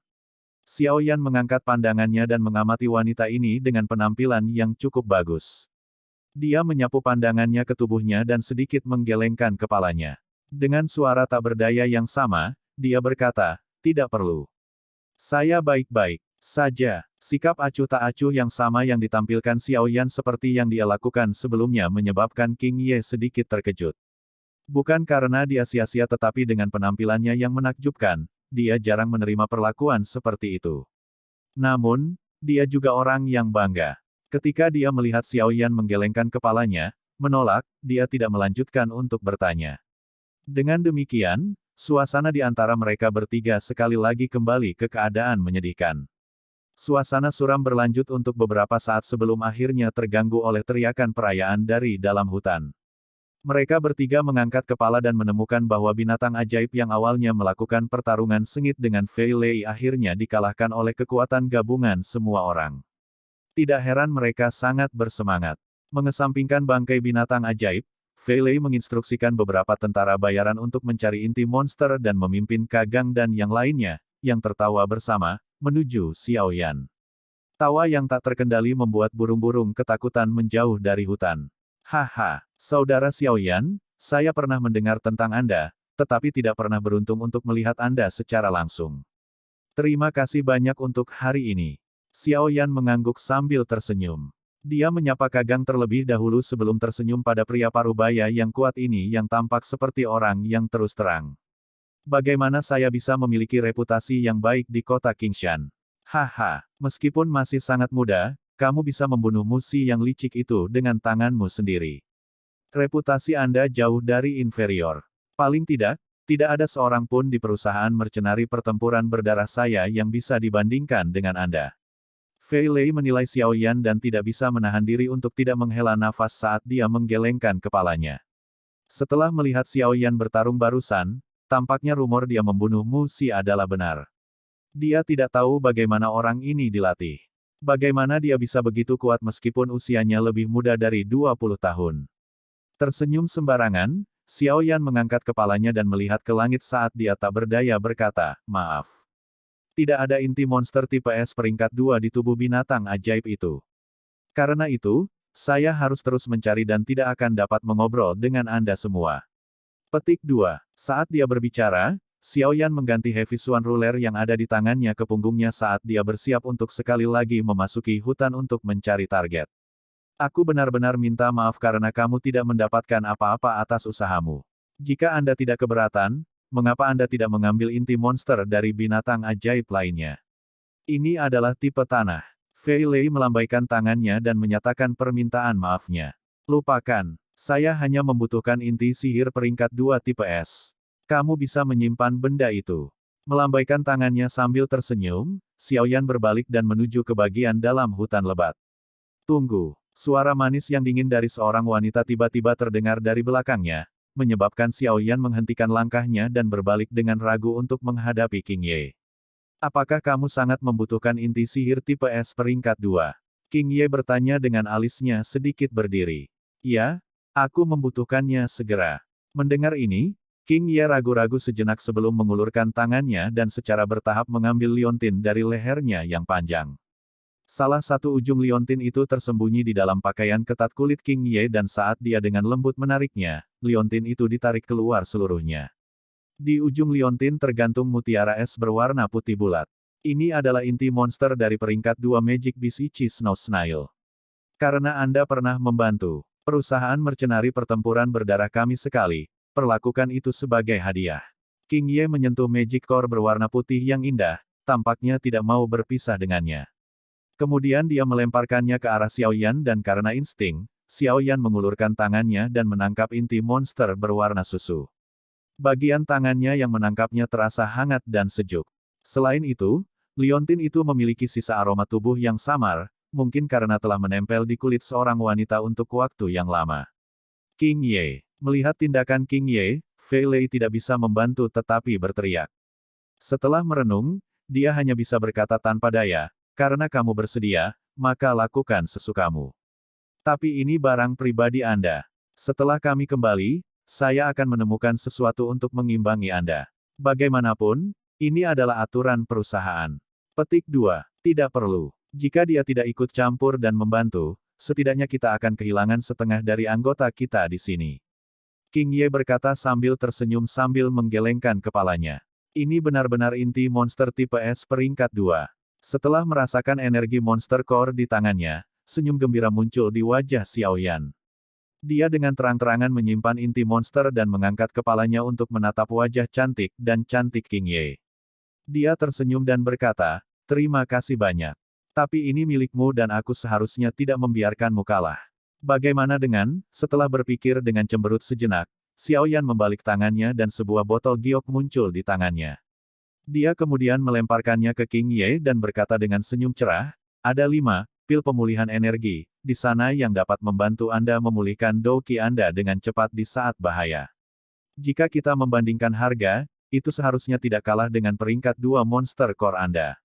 Xiao Yan mengangkat pandangannya dan mengamati wanita ini dengan penampilan yang cukup bagus. Dia menyapu pandangannya ke tubuhnya dan sedikit menggelengkan kepalanya. Dengan suara tak berdaya yang sama, dia berkata, tidak perlu. Saya baik-baik saja. Sikap acuh tak acuh yang sama yang ditampilkan Xiao Yan seperti yang dia lakukan sebelumnya menyebabkan King Ye sedikit terkejut. Bukan karena dia sia-sia tetapi dengan penampilannya yang menakjubkan, dia jarang menerima perlakuan seperti itu. Namun, dia juga orang yang bangga. Ketika dia melihat Xiao Yan menggelengkan kepalanya, menolak, dia tidak melanjutkan untuk bertanya. Dengan demikian, suasana di antara mereka bertiga sekali lagi kembali ke keadaan menyedihkan. Suasana suram berlanjut untuk beberapa saat sebelum akhirnya terganggu oleh teriakan perayaan dari dalam hutan. Mereka bertiga mengangkat kepala dan menemukan bahwa binatang ajaib yang awalnya melakukan pertarungan sengit dengan Fei Lei akhirnya dikalahkan oleh kekuatan gabungan semua orang. Tidak heran mereka sangat bersemangat. Mengesampingkan bangkai binatang ajaib, Fei Lei menginstruksikan beberapa tentara bayaran untuk mencari inti monster dan memimpin Kagang dan yang lainnya, yang tertawa bersama, menuju Xiao Yan. Tawa yang tak terkendali membuat burung-burung ketakutan menjauh dari hutan. Haha, saudara Xiao Yan, saya pernah mendengar tentang Anda, tetapi tidak pernah beruntung untuk melihat Anda secara langsung. Terima kasih banyak untuk hari ini. Xiao Yan mengangguk sambil tersenyum. Dia menyapa Kagang terlebih dahulu sebelum tersenyum pada pria parubaya yang kuat ini yang tampak seperti orang yang terus terang. Bagaimana saya bisa memiliki reputasi yang baik di kota Qingshan? Haha, meskipun masih sangat muda, kamu bisa membunuh musuh yang licik itu dengan tanganmu sendiri. Reputasi Anda jauh dari inferior. Paling tidak, tidak ada seorang pun di perusahaan mercenari pertempuran berdarah saya yang bisa dibandingkan dengan Anda. Fei Lei menilai Xiao Yan dan tidak bisa menahan diri untuk tidak menghela nafas saat dia menggelengkan kepalanya. Setelah melihat Xiao Yan bertarung barusan, tampaknya rumor dia membunuh Mu Si adalah benar. Dia tidak tahu bagaimana orang ini dilatih. Bagaimana dia bisa begitu kuat meskipun usianya lebih muda dari 20 tahun. Tersenyum sembarangan, Xiao Yan mengangkat kepalanya dan melihat ke langit saat dia tak berdaya berkata, maaf. Tidak ada inti monster tipe S peringkat 2 di tubuh binatang ajaib itu. Karena itu, saya harus terus mencari dan tidak akan dapat mengobrol dengan Anda semua. Petik 2. Saat dia berbicara, Xiao Yan mengganti Heavy Swan Ruler yang ada di tangannya ke punggungnya saat dia bersiap untuk sekali lagi memasuki hutan untuk mencari target. Aku benar-benar minta maaf karena kamu tidak mendapatkan apa-apa atas usahamu. Jika Anda tidak keberatan, mengapa Anda tidak mengambil inti monster dari binatang ajaib lainnya? Ini adalah tipe tanah. Fei Lei melambaikan tangannya dan menyatakan permintaan maafnya. Lupakan, saya hanya membutuhkan inti sihir peringkat 2 tipe S. Kamu bisa menyimpan benda itu. Melambaikan tangannya sambil tersenyum, Xiao Yan berbalik dan menuju ke bagian dalam hutan lebat. Tunggu. Suara manis yang dingin dari seorang wanita tiba-tiba terdengar dari belakangnya, menyebabkan Xiao Yan menghentikan langkahnya dan berbalik dengan ragu untuk menghadapi King Ye. Apakah kamu sangat membutuhkan inti sihir tipe S peringkat 2? King Ye bertanya dengan alisnya sedikit berdiri. Ya, aku membutuhkannya segera. Mendengar ini, King Ye ragu-ragu sejenak sebelum mengulurkan tangannya dan secara bertahap mengambil liontin dari lehernya yang panjang. Salah satu ujung liontin itu tersembunyi di dalam pakaian ketat kulit King Ye dan saat dia dengan lembut menariknya, liontin itu ditarik keluar seluruhnya. Di ujung liontin tergantung mutiara es berwarna putih bulat. Ini adalah inti monster dari peringkat 2 Magic Beast Ichi Snow Snail. Karena Anda pernah membantu perusahaan mercenari pertempuran berdarah kami sekali, perlakukan itu sebagai hadiah. King Ye menyentuh Magic Core berwarna putih yang indah, tampaknya tidak mau berpisah dengannya. Kemudian dia melemparkannya ke arah Xiao Yan dan karena insting, Xiao Yan mengulurkan tangannya dan menangkap inti monster berwarna susu. Bagian tangannya yang menangkapnya terasa hangat dan sejuk. Selain itu, liontin itu memiliki sisa aroma tubuh yang samar, mungkin karena telah menempel di kulit seorang wanita untuk waktu yang lama. King Ye. Melihat tindakan King Ye, Fei Lei tidak bisa membantu tetapi berteriak. Setelah merenung, dia hanya bisa berkata tanpa daya, karena kamu bersedia, maka lakukan sesukamu. Tapi ini barang pribadi Anda. Setelah kami kembali, saya akan menemukan sesuatu untuk mengimbangi Anda. Bagaimanapun, ini adalah aturan perusahaan. Petik 2. Tidak perlu. Jika dia tidak ikut campur dan membantu, setidaknya kita akan kehilangan setengah dari anggota kita di sini. King Ye berkata sambil tersenyum sambil menggelengkan kepalanya. Ini benar-benar inti monster tipe S peringkat 2. Setelah merasakan energi monster core di tangannya, senyum gembira muncul di wajah Xiao Yan. Dia dengan terang-terangan menyimpan inti monster dan mengangkat kepalanya untuk menatap wajah cantik dan cantik King Ye. Dia tersenyum dan berkata, terima kasih banyak. Tapi ini milikmu dan aku seharusnya tidak membiarkanmu kalah. Bagaimana dengan, setelah berpikir dengan cemberut sejenak, Xiao Yan membalik tangannya dan sebuah botol giok muncul di tangannya. Dia kemudian melemparkannya ke King Ye dan berkata dengan senyum cerah, ada 5 pil pemulihan energi, di sana yang dapat membantu Anda memulihkan Douki Anda dengan cepat di saat bahaya. Jika kita membandingkan harga, itu seharusnya tidak kalah dengan peringkat 2 monster core Anda.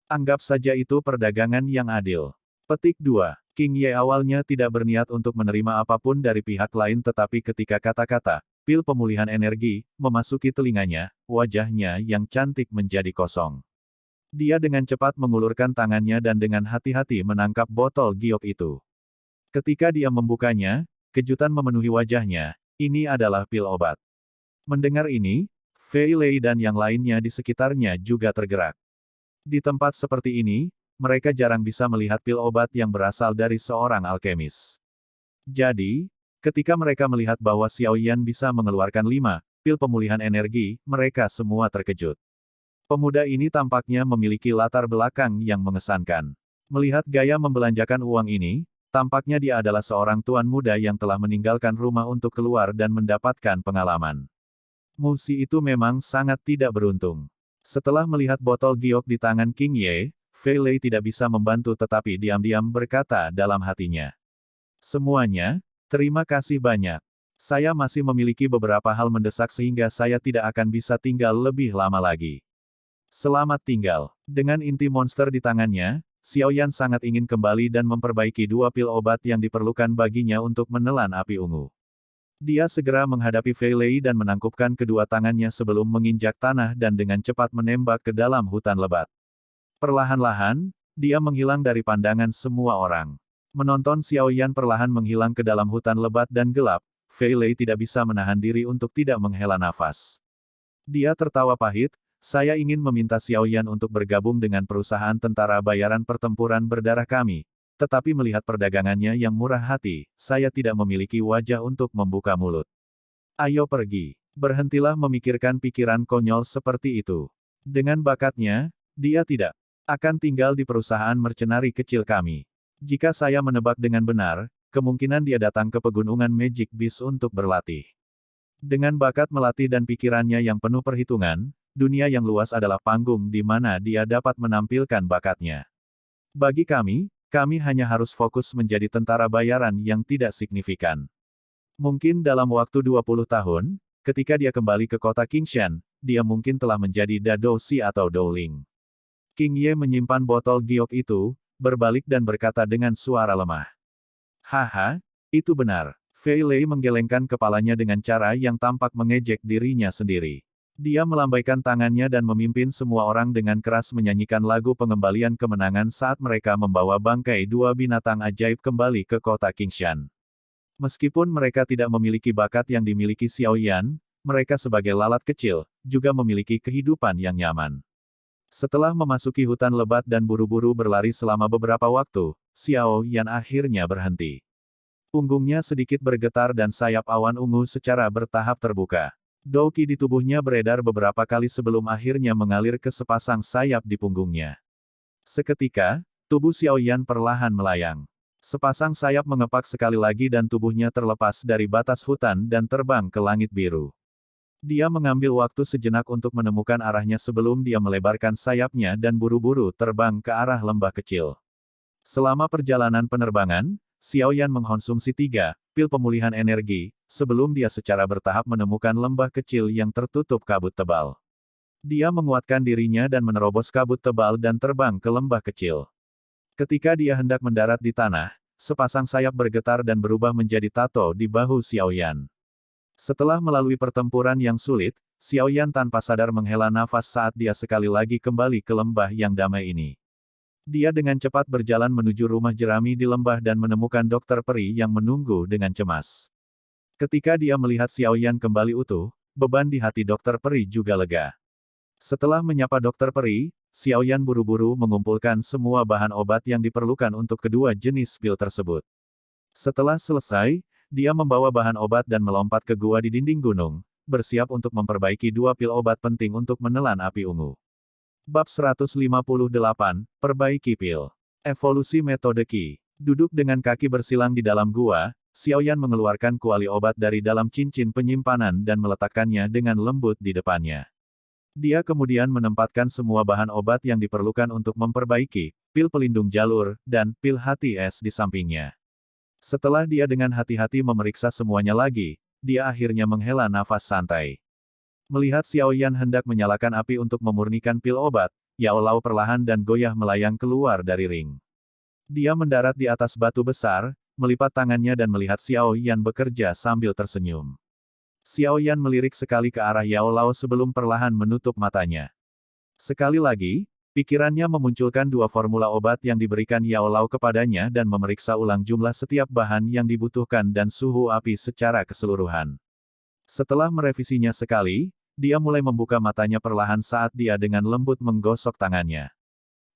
Anggap saja itu perdagangan yang adil. Petik 2. King Ye awalnya tidak berniat untuk menerima apapun dari pihak lain tetapi ketika kata-kata, pil pemulihan energi, memasuki telinganya, wajahnya yang cantik menjadi kosong. Dia dengan cepat mengulurkan tangannya dan dengan hati-hati menangkap botol giok itu. Ketika dia membukanya, kejutan memenuhi wajahnya, ini adalah pil obat. Mendengar ini, Fei Lei dan yang lainnya di sekitarnya juga tergerak. Di tempat seperti ini, mereka jarang bisa melihat pil obat yang berasal dari seorang alkemis. Jadi, ketika mereka melihat bahwa Xiao Yan bisa mengeluarkan 5 pil pemulihan energi, mereka semua terkejut. Pemuda ini tampaknya memiliki latar belakang yang mengesankan. Melihat gaya membelanjakan uang ini, tampaknya dia adalah seorang tuan muda yang telah meninggalkan rumah untuk keluar dan mendapatkan pengalaman. Musi itu memang sangat tidak beruntung. Setelah melihat botol giok di tangan King Ye, Fei Lei tidak bisa membantu tetapi diam-diam berkata dalam hatinya. Semuanya, terima kasih banyak. Saya masih memiliki beberapa hal mendesak sehingga saya tidak akan bisa tinggal lebih lama lagi. Selamat tinggal. Dengan inti monster di tangannya, Xiao Yan sangat ingin kembali dan memperbaiki 2 pil obat yang diperlukan baginya untuk menelan api ungu. Dia segera menghadapi Fei Lei dan menangkupkan kedua tangannya sebelum menginjak tanah dan dengan cepat menembak ke dalam hutan lebat. Perlahan-lahan, dia menghilang dari pandangan semua orang. Menonton Xiao Yan perlahan menghilang ke dalam hutan lebat dan gelap, Fei Lei tidak bisa menahan diri untuk tidak menghela nafas. Dia tertawa pahit, saya ingin meminta Xiao Yan untuk bergabung dengan perusahaan tentara bayaran pertempuran berdarah kami, tetapi melihat perdagangannya yang murah hati, saya tidak memiliki wajah untuk membuka mulut. Ayo pergi. Berhentilah memikirkan pikiran konyol seperti itu. Dengan bakatnya, dia tidak akan tinggal di perusahaan mercenari kecil kami. Jika saya menebak dengan benar, kemungkinan dia datang ke pegunungan Magic Beast untuk berlatih. Dengan bakat melatih dan pikirannya yang penuh perhitungan, dunia yang luas adalah panggung di mana dia dapat menampilkan bakatnya. Bagi kami hanya harus fokus menjadi tentara bayaran yang tidak signifikan. Mungkin dalam waktu 20 tahun, ketika dia kembali ke kota Qingshan, dia mungkin telah menjadi Dadoushi atau Dowling. King Ye menyimpan botol giok itu, berbalik dan berkata dengan suara lemah. Haha, itu benar. Fei Lei menggelengkan kepalanya dengan cara yang tampak mengejek dirinya sendiri. Dia melambaikan tangannya dan memimpin semua orang dengan keras menyanyikan lagu pengembalian kemenangan saat mereka membawa bangkai 2 binatang ajaib kembali ke kota Qingshan. Meskipun mereka tidak memiliki bakat yang dimiliki Xiao Yan, mereka sebagai lalat kecil, juga memiliki kehidupan yang nyaman. Setelah memasuki hutan lebat dan buru-buru berlari selama beberapa waktu, Xiao Yan akhirnya berhenti. Punggungnya sedikit bergetar dan sayap awan ungu secara bertahap terbuka. Douki di tubuhnya beredar beberapa kali sebelum akhirnya mengalir ke sepasang sayap di punggungnya. Seketika, tubuh Xiao Yan perlahan melayang. Sepasang sayap mengepak sekali lagi dan tubuhnya terlepas dari batas hutan dan terbang ke langit biru. Dia mengambil waktu sejenak untuk menemukan arahnya sebelum dia melebarkan sayapnya dan buru-buru terbang ke arah lembah kecil. Selama perjalanan penerbangan, Xiao Yan mengkonsumsi 3 pil pemulihan energi, sebelum dia secara bertahap menemukan lembah kecil yang tertutup kabut tebal. Dia menguatkan dirinya dan menerobos kabut tebal dan terbang ke lembah kecil. Ketika dia hendak mendarat di tanah, sepasang sayap bergetar dan berubah menjadi tato di bahu Xiao Yan. Setelah melalui pertempuran yang sulit, Xiao Yan tanpa sadar menghela nafas saat dia sekali lagi kembali ke lembah yang damai ini. Dia dengan cepat berjalan menuju rumah jerami di lembah dan menemukan dokter peri yang menunggu dengan cemas. Ketika dia melihat Xiao Yan kembali utuh, beban di hati dokter peri juga lega. Setelah menyapa dokter peri, Xiao Yan buru-buru mengumpulkan semua bahan obat yang diperlukan untuk kedua jenis pil tersebut. Setelah selesai, dia membawa bahan obat dan melompat ke gua di dinding gunung, bersiap untuk memperbaiki 2 pil obat penting untuk menelan api ungu. Bab 158, Perbaiki Pil. Evolusi Metode Qi. Duduk dengan kaki bersilang di dalam gua, Xiao Yan mengeluarkan kuali obat dari dalam cincin penyimpanan dan meletakkannya dengan lembut di depannya. Dia kemudian menempatkan semua bahan obat yang diperlukan untuk memperbaiki, pil pelindung jalur, dan pil hati es di sampingnya. Setelah dia dengan hati-hati memeriksa semuanya lagi, dia akhirnya menghela nafas santai. Melihat Xiao Yan hendak menyalakan api untuk memurnikan pil obat, Yao Lao perlahan dan goyah melayang keluar dari ring. Dia mendarat di atas batu besar, melipat tangannya dan melihat Xiao Yan bekerja sambil tersenyum. Xiao Yan melirik sekali ke arah Yao Lao sebelum perlahan menutup matanya. Sekali lagi, pikirannya memunculkan 2 formula obat yang diberikan Yao Lao kepadanya dan memeriksa ulang jumlah setiap bahan yang dibutuhkan dan suhu api secara keseluruhan. Setelah merevisinya sekali, dia mulai membuka matanya perlahan saat dia dengan lembut menggosok tangannya.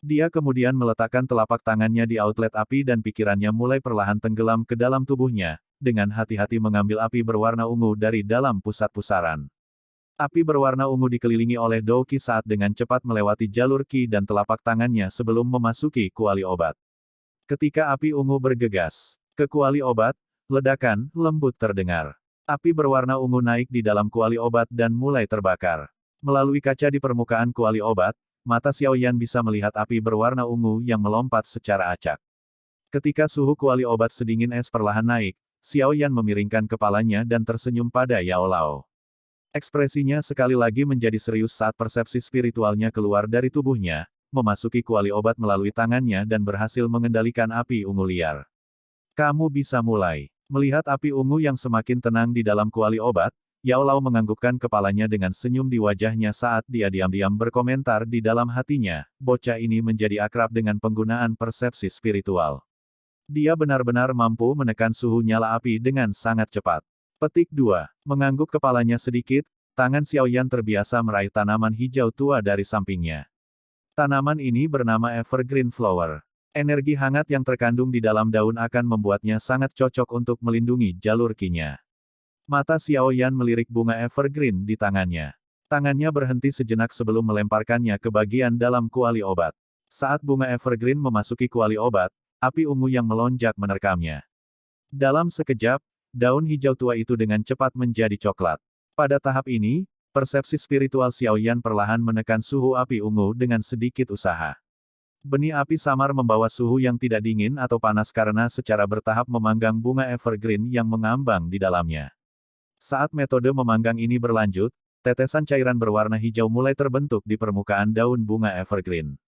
Dia kemudian meletakkan telapak tangannya di outlet api dan pikirannya mulai perlahan tenggelam ke dalam tubuhnya, dengan hati-hati mengambil api berwarna ungu dari dalam pusat pusaran. Api berwarna ungu dikelilingi oleh Dou Qi saat dengan cepat melewati jalur Qi dan telapak tangannya sebelum memasuki kuali obat. Ketika api ungu bergegas ke kuali obat, ledakan lembut terdengar. Api berwarna ungu naik di dalam kuali obat dan mulai terbakar. Melalui kaca di permukaan kuali obat, mata Xiao Yan bisa melihat api berwarna ungu yang melompat secara acak. Ketika suhu kuali obat sedingin es perlahan naik, Xiao Yan memiringkan kepalanya dan tersenyum pada Yao Lao. Ekspresinya sekali lagi menjadi serius saat persepsi spiritualnya keluar dari tubuhnya, memasuki kuali obat melalui tangannya dan berhasil mengendalikan api ungu liar. Kamu bisa mulai. Melihat api ungu yang semakin tenang di dalam kuali obat, Yao Lao menganggukkan kepalanya dengan senyum di wajahnya saat dia diam-diam berkomentar di dalam hatinya, bocah ini menjadi akrab dengan penggunaan persepsi spiritual. Dia benar-benar mampu menekan suhu nyala api dengan sangat cepat. Petik 2. Mengangguk kepalanya sedikit, tangan Xiao Yan terbiasa meraih tanaman hijau tua dari sampingnya. Tanaman ini bernama Evergreen Flower. Energi hangat yang terkandung di dalam daun akan membuatnya sangat cocok untuk melindungi jalur Qi-nya. Mata Xiao Yan melirik bunga Evergreen di tangannya. Tangannya berhenti sejenak sebelum melemparkannya ke bagian dalam kuali obat. Saat bunga Evergreen memasuki kuali obat, api ungu yang melonjak menerkamnya. Dalam sekejap, daun hijau tua itu dengan cepat menjadi coklat. Pada tahap ini, persepsi spiritual Xiao Yan perlahan menekan suhu api ungu dengan sedikit usaha. Benih api samar membawa suhu yang tidak dingin atau panas karena secara bertahap memanggang bunga evergreen yang mengambang di dalamnya. Saat metode memanggang ini berlanjut, tetesan cairan berwarna hijau mulai terbentuk di permukaan daun bunga evergreen.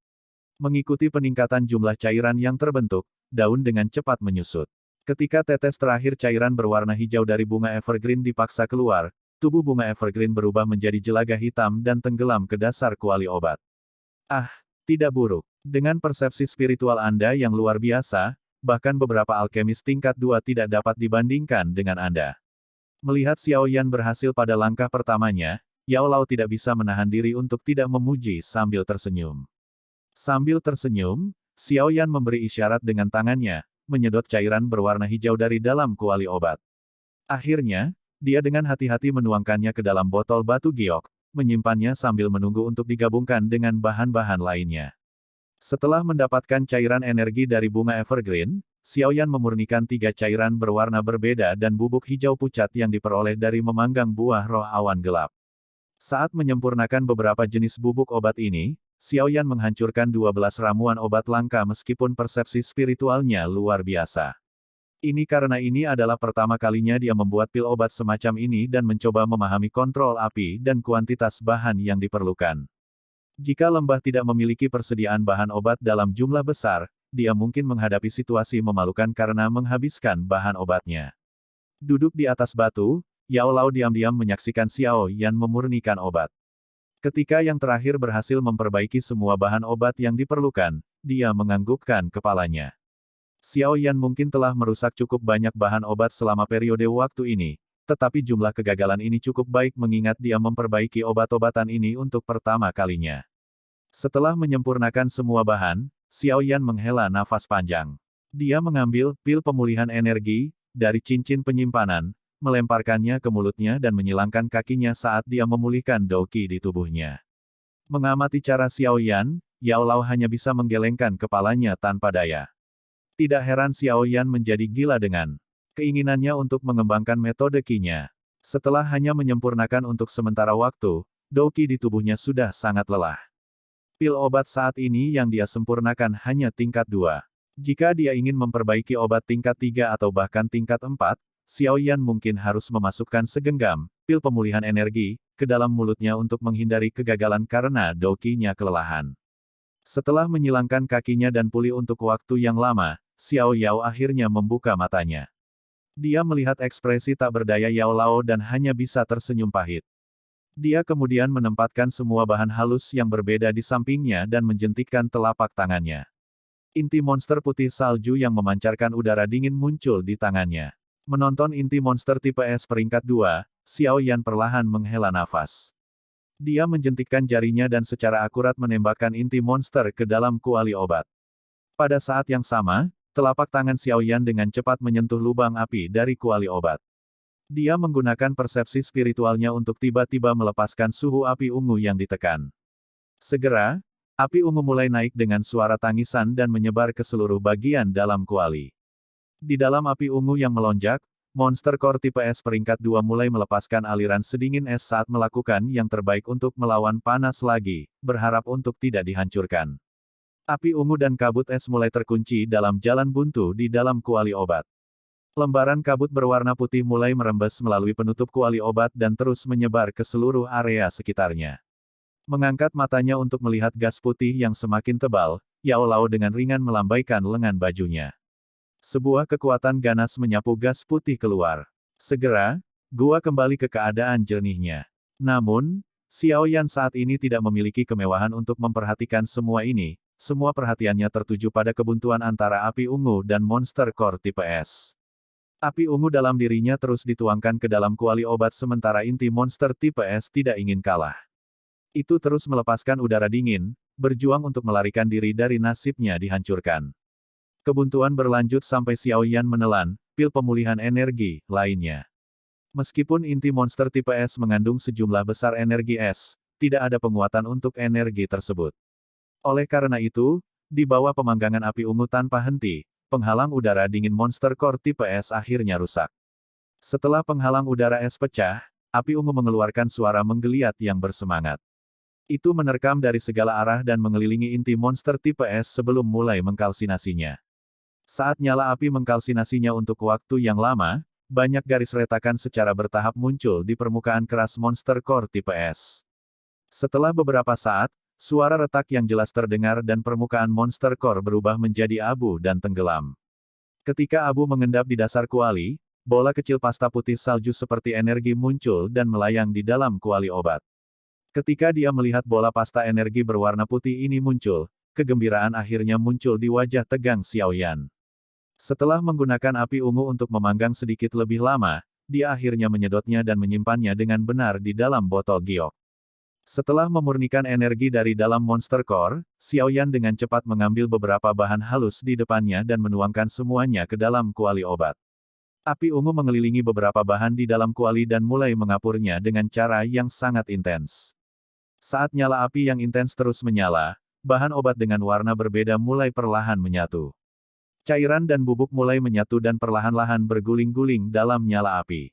Mengikuti peningkatan jumlah cairan yang terbentuk, daun dengan cepat menyusut. Ketika tetes terakhir cairan berwarna hijau dari bunga evergreen dipaksa keluar, tubuh bunga evergreen berubah menjadi jelaga hitam dan tenggelam ke dasar kuali obat. Ah, tidak buruk. Dengan persepsi spiritual Anda yang luar biasa, bahkan beberapa alkemis tingkat 2 tidak dapat dibandingkan dengan Anda. Melihat Xiao Yan berhasil pada langkah pertamanya, Yao Lao tidak bisa menahan diri untuk tidak memuji sambil tersenyum. Sambil tersenyum, Xiao Yan memberi isyarat dengan tangannya, menyedot cairan berwarna hijau dari dalam kuali obat. Akhirnya, dia dengan hati-hati menuangkannya ke dalam botol batu giok, menyimpannya sambil menunggu untuk digabungkan dengan bahan-bahan lainnya. Setelah mendapatkan cairan energi dari bunga evergreen, Xiaoyan memurnikan 3 cairan berwarna berbeda dan bubuk hijau pucat yang diperoleh dari memanggang buah roh awan gelap. Saat menyempurnakan beberapa jenis bubuk obat ini, Xiaoyan menghancurkan 12 ramuan obat langka meskipun persepsi spiritualnya luar biasa. Ini karena ini adalah pertama kalinya dia membuat pil obat semacam ini dan mencoba memahami kontrol api dan kuantitas bahan yang diperlukan. Jika lembah tidak memiliki persediaan bahan obat dalam jumlah besar, dia mungkin menghadapi situasi memalukan karena menghabiskan bahan obatnya. Duduk di atas batu, Yao Lao diam-diam menyaksikan Xiao Yan memurnikan obat. Ketika yang terakhir berhasil memperbaiki semua bahan obat yang diperlukan, dia menganggukkan kepalanya. Xiao Yan mungkin telah merusak cukup banyak bahan obat selama periode waktu ini, tetapi jumlah kegagalan ini cukup baik mengingat dia memperbaiki obat-obatan ini untuk pertama kalinya. Setelah menyempurnakan semua bahan, Xiao Yan menghela nafas panjang. Dia mengambil pil pemulihan energi dari cincin penyimpanan, melemparkannya ke mulutnya dan menyilangkan kakinya saat dia memulihkan Douqi di tubuhnya. Mengamati cara Xiao Yan, Yao Lao hanya bisa menggelengkan kepalanya tanpa daya. Tidak heran Xiao Yan menjadi gila dengan keinginannya untuk mengembangkan metode Qi-nya. Setelah hanya menyempurnakan untuk sementara waktu, Douqi di tubuhnya sudah sangat lelah. Pil obat saat ini yang dia sempurnakan hanya tingkat 2. Jika dia ingin memperbaiki obat tingkat 3 atau bahkan tingkat 4, Xiao Yan mungkin harus memasukkan segenggam pil pemulihan energi ke dalam mulutnya untuk menghindari kegagalan karena Douqi-nya kelelahan. Setelah menyilangkan kakinya dan pulih untuk waktu yang lama, Xiao Yao akhirnya membuka matanya. Dia melihat ekspresi tak berdaya Yao Lao dan hanya bisa tersenyum pahit. Dia kemudian menempatkan semua bahan halus yang berbeda di sampingnya dan menjentikkan telapak tangannya. Inti monster putih salju yang memancarkan udara dingin muncul di tangannya. Menonton inti monster tipe S peringkat 2, Xiao Yan perlahan menghela nafas. Dia menjentikkan jarinya dan secara akurat menembakkan inti monster ke dalam kuali obat. Pada saat yang sama, telapak tangan Xiao Yan dengan cepat menyentuh lubang api dari kuali obat. Dia menggunakan persepsi spiritualnya untuk tiba-tiba melepaskan suhu api ungu yang ditekan. Segera, api ungu mulai naik dengan suara tangisan dan menyebar ke seluruh bagian dalam kuali. Di dalam api ungu yang melonjak, monster core tipe S peringkat 2 mulai melepaskan aliran sedingin es saat melakukan yang terbaik untuk melawan panas lagi, berharap untuk tidak dihancurkan. Api ungu dan kabut es mulai terkunci dalam jalan buntu di dalam kuali obat. Lembaran kabut berwarna putih mulai merembes melalui penutup kuali obat dan terus menyebar ke seluruh area sekitarnya. Mengangkat matanya untuk melihat gas putih yang semakin tebal, Yao Lao dengan ringan melambaikan lengan bajunya. Sebuah kekuatan ganas menyapu gas putih keluar. Segera, gua kembali ke keadaan jernihnya. Namun, Xiao Yan saat ini tidak memiliki kemewahan untuk memperhatikan semua ini. Semua perhatiannya tertuju pada kebuntuan antara api ungu dan monster core tipe S. Api ungu dalam dirinya terus dituangkan ke dalam kuali obat sementara inti monster tipe S tidak ingin kalah. Itu terus melepaskan udara dingin, berjuang untuk melarikan diri dari nasibnya dihancurkan. Kebuntuan berlanjut sampai Xiao Yan menelan pil pemulihan energi lainnya. Meskipun inti monster tipe S mengandung sejumlah besar energi S, tidak ada penguatan untuk energi tersebut. Oleh karena itu, di bawah pemanggangan api ungu tanpa henti, penghalang udara dingin monster core tipe S akhirnya rusak. Setelah penghalang udara es pecah, api ungu mengeluarkan suara menggeliat yang bersemangat. Itu menerkam dari segala arah dan mengelilingi inti monster tipe S sebelum mulai mengkalsinasinya. Saat nyala api mengkalsinasinya untuk waktu yang lama, banyak garis retakan secara bertahap muncul di permukaan keras monster core tipe S. Setelah beberapa saat, suara retak yang jelas terdengar dan permukaan monster core berubah menjadi abu dan tenggelam. Ketika abu mengendap di dasar kuali, bola kecil pasta putih salju seperti energi muncul dan melayang di dalam kuali obat. Ketika dia melihat bola pasta energi berwarna putih ini muncul, kegembiraan akhirnya muncul di wajah tegang Xiao Yan. Setelah menggunakan api ungu untuk memanggang sedikit lebih lama, dia akhirnya menyedotnya dan menyimpannya dengan benar di dalam botol giok. Setelah memurnikan energi dari dalam monster core, Xiao Yan dengan cepat mengambil beberapa bahan halus di depannya dan menuangkan semuanya ke dalam kuali obat. Api ungu mengelilingi beberapa bahan di dalam kuali dan mulai mengapurnya dengan cara yang sangat intens. Saat nyala api yang intens terus menyala, bahan obat dengan warna berbeda mulai perlahan menyatu. Cairan dan bubuk mulai menyatu dan perlahan-lahan berguling-guling dalam nyala api.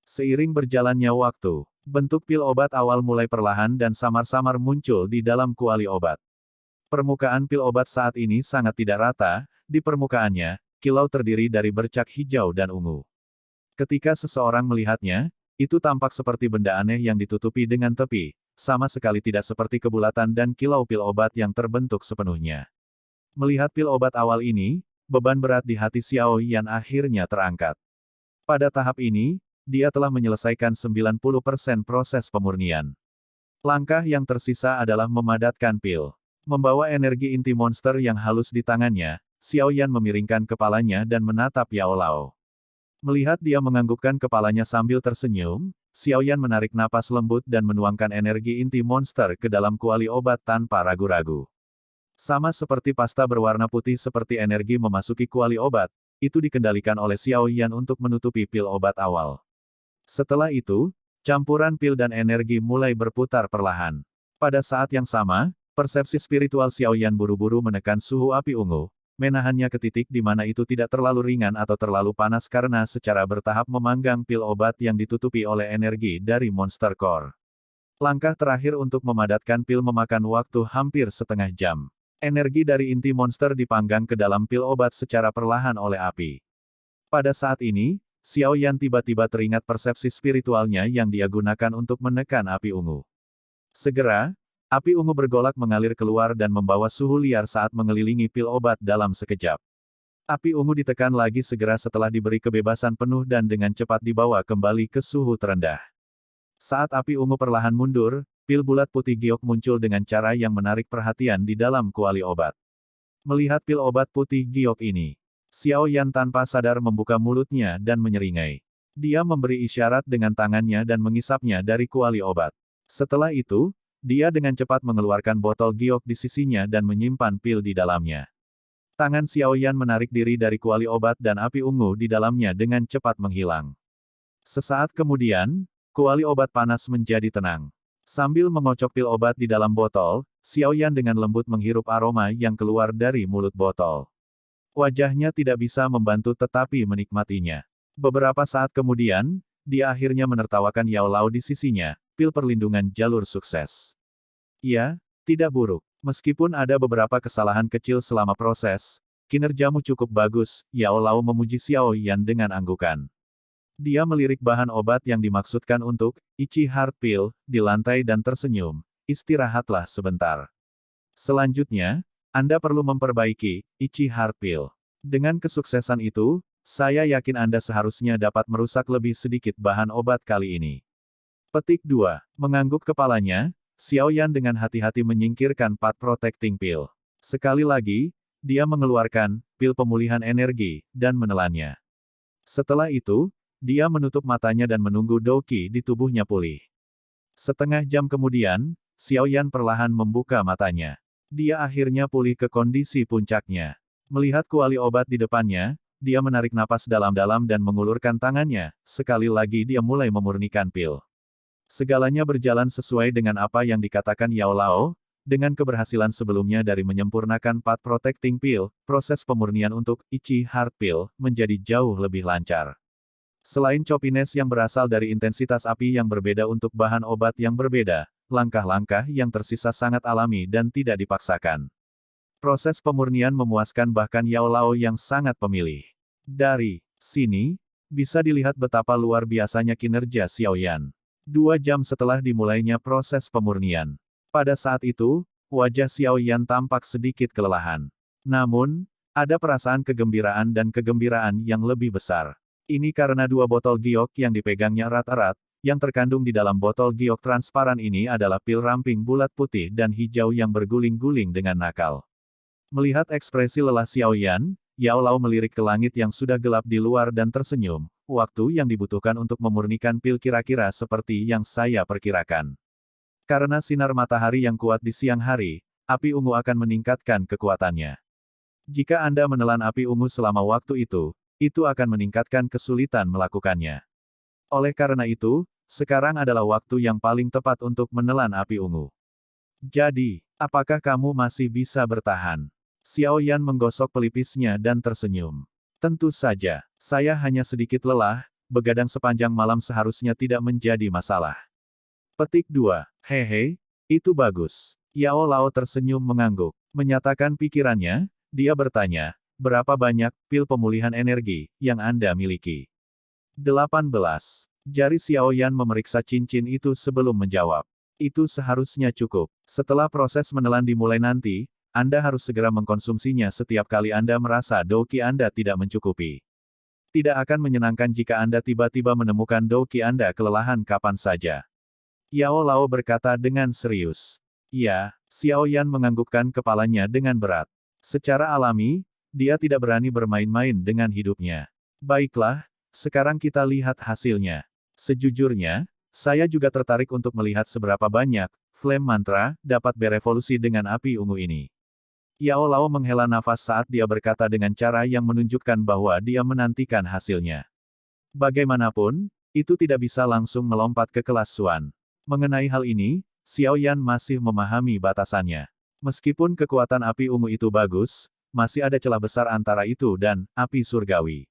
Seiring berjalannya waktu, bentuk pil obat awal mulai perlahan dan samar-samar muncul di dalam kuali obat. Permukaan pil obat saat ini sangat tidak rata, di permukaannya, kilau terdiri dari bercak hijau dan ungu. Ketika seseorang melihatnya, itu tampak seperti benda aneh yang ditutupi dengan tepi, sama sekali tidak seperti kebulatan dan kilau pil obat yang terbentuk sepenuhnya. Melihat pil obat awal ini, beban berat di hati Xiao Yan akhirnya terangkat. Pada tahap ini, dia telah menyelesaikan 90% proses pemurnian. Langkah yang tersisa adalah memadatkan pil. Membawa energi inti monster yang halus di tangannya, Xiao Yan memiringkan kepalanya dan menatap Yao Lao. Melihat dia menganggukkan kepalanya sambil tersenyum, Xiao Yan menarik napas lembut dan menuangkan energi inti monster ke dalam kuali obat tanpa ragu-ragu. Sama seperti pasta berwarna putih seperti energi memasuki kuali obat, itu dikendalikan oleh Xiao Yan untuk menutupi pil obat awal. Setelah itu, campuran pil dan energi mulai berputar perlahan. Pada saat yang sama, persepsi spiritual Xiao Yan buru-buru menekan suhu api ungu, menahannya ke titik di mana itu tidak terlalu ringan atau terlalu panas karena secara bertahap memanggang pil obat yang ditutupi oleh energi dari Monster Core. Langkah terakhir untuk memadatkan pil memakan waktu hampir setengah jam. Energi dari inti monster dipanggang ke dalam pil obat secara perlahan oleh api. Pada saat ini, Xiao Yan tiba-tiba teringat persepsi spiritualnya yang dia gunakan untuk menekan api ungu. Segera, api ungu bergolak mengalir keluar dan membawa suhu liar saat mengelilingi pil obat dalam sekejap. Api ungu ditekan lagi segera setelah diberi kebebasan penuh dan dengan cepat dibawa kembali ke suhu terendah. Saat api ungu perlahan mundur, pil bulat putih giok muncul dengan cara yang menarik perhatian di dalam kuali obat. Melihat pil obat putih giok ini, Xiao Yan tanpa sadar membuka mulutnya dan menyeringai. Dia memberi isyarat dengan tangannya dan mengisapnya dari kuali obat. Setelah itu, dia dengan cepat mengeluarkan botol giok di sisinya dan menyimpan pil di dalamnya. Tangan Xiao Yan menarik diri dari kuali obat dan api ungu di dalamnya dengan cepat menghilang. Sesaat kemudian, kuali obat panas menjadi tenang. Sambil mengocok pil obat di dalam botol, Xiao Yan dengan lembut menghirup aroma yang keluar dari mulut botol. Wajahnya tidak bisa membantu tetapi menikmatinya. Beberapa saat kemudian, dia akhirnya menertawakan Yao Lao di sisinya, pil perlindungan jalur sukses. Ya, tidak buruk. Meskipun ada beberapa kesalahan kecil selama proses, kinerjamu cukup bagus, Yao Lao memuji Xiao Yan dengan anggukan. Dia melirik bahan obat yang dimaksudkan untuk Ichi Heart Pill di lantai dan tersenyum. Istirahatlah sebentar. Selanjutnya, Anda perlu memperbaiki Ichi Heart Pill. Dengan kesuksesan itu, saya yakin Anda seharusnya dapat merusak lebih sedikit bahan obat kali ini. Petik 2. Mengangguk kepalanya, Xiao Yan dengan hati-hati menyingkirkan Path Protecting Pill. Sekali lagi, dia mengeluarkan pil pemulihan energi dan menelannya. Setelah itu, dia menutup matanya dan menunggu Douqi di tubuhnya pulih. Setengah jam kemudian, Xiao Yan perlahan membuka matanya. Dia akhirnya pulih ke kondisi puncaknya. Melihat kuali obat di depannya, dia menarik napas dalam-dalam dan mengulurkan tangannya, sekali lagi dia mulai memurnikan pil. Segalanya berjalan sesuai dengan apa yang dikatakan Yao Lao, dengan keberhasilan sebelumnya dari menyempurnakan Path Protecting Pill, proses pemurnian untuk Ichi Heart Pill menjadi jauh lebih lancar. Selain choppiness yang berasal dari intensitas api yang berbeda untuk bahan obat yang berbeda, langkah-langkah yang tersisa sangat alami dan tidak dipaksakan. Proses pemurnian memuaskan bahkan Yao Lao yang sangat pemilih. Dari sini, bisa dilihat betapa luar biasanya kinerja Xiao Yan. 2 jam setelah dimulainya proses pemurnian. Pada saat itu, wajah Xiao Yan tampak sedikit kelelahan. Namun, ada perasaan kegembiraan dan kegembiraan yang lebih besar. Ini karena 2 botol giok yang dipegangnya erat-erat, yang terkandung di dalam botol giok transparan ini adalah pil ramping bulat putih dan hijau yang berguling-guling dengan nakal. Melihat ekspresi lelah Xiao Yan, Yao Lao melirik ke langit yang sudah gelap di luar dan tersenyum. Waktu yang dibutuhkan untuk memurnikan pil kira-kira seperti yang saya perkirakan. Karena sinar matahari yang kuat di siang hari, api ungu akan meningkatkan kekuatannya. Jika Anda menelan api ungu selama waktu itu akan meningkatkan kesulitan melakukannya. Oleh karena itu, sekarang adalah waktu yang paling tepat untuk menelan api ungu. Jadi, apakah kamu masih bisa bertahan? Xiao Yan menggosok pelipisnya dan tersenyum. Tentu saja, saya hanya sedikit lelah, begadang sepanjang malam seharusnya tidak menjadi masalah. Petik 2. Hehe, itu bagus. Yao Lao tersenyum mengangguk. Menyatakan pikirannya, dia bertanya, berapa banyak pil pemulihan energi yang Anda miliki? 18. Jari Xiao Yan memeriksa cincin itu sebelum menjawab. Itu seharusnya cukup. Setelah proses menelan dimulai nanti, Anda harus segera mengkonsumsinya setiap kali Anda merasa doki Anda tidak mencukupi. Tidak akan menyenangkan jika Anda tiba-tiba menemukan doki Anda kelelahan kapan saja. Yao Lao berkata dengan serius. Ya, Xiao Yan menganggukkan kepalanya dengan berat. Secara alami, dia tidak berani bermain-main dengan hidupnya. Baiklah, sekarang kita lihat hasilnya. Sejujurnya, saya juga tertarik untuk melihat seberapa banyak Flame Mantra dapat berevolusi dengan api ungu ini. Yao Lao menghela nafas saat dia berkata dengan cara yang menunjukkan bahwa dia menantikan hasilnya. Bagaimanapun, itu tidak bisa langsung melompat ke kelas Xuan. Mengenai hal ini, Xiao Yan masih memahami batasannya. Meskipun kekuatan api ungu itu bagus, masih ada celah besar antara itu dan api surgawi.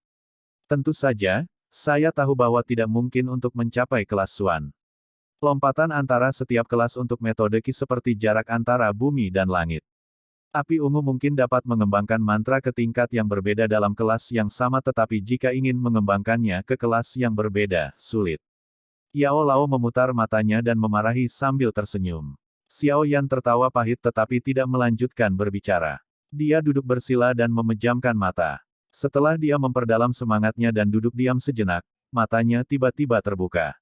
Tentu saja, saya tahu bahwa tidak mungkin untuk mencapai kelas Xuan. Lompatan antara setiap kelas untuk metode Qi seperti jarak antara bumi dan langit. Api ungu mungkin dapat mengembangkan mantra ke tingkat yang berbeda dalam kelas yang sama, tetapi jika ingin mengembangkannya ke kelas yang berbeda, sulit. Yao Lao memutar matanya dan memarahi sambil tersenyum. Xiao Yan tertawa pahit tetapi tidak melanjutkan berbicara. Dia duduk bersila dan memejamkan mata. Setelah dia memperdalam semangatnya dan duduk diam sejenak, matanya tiba-tiba terbuka.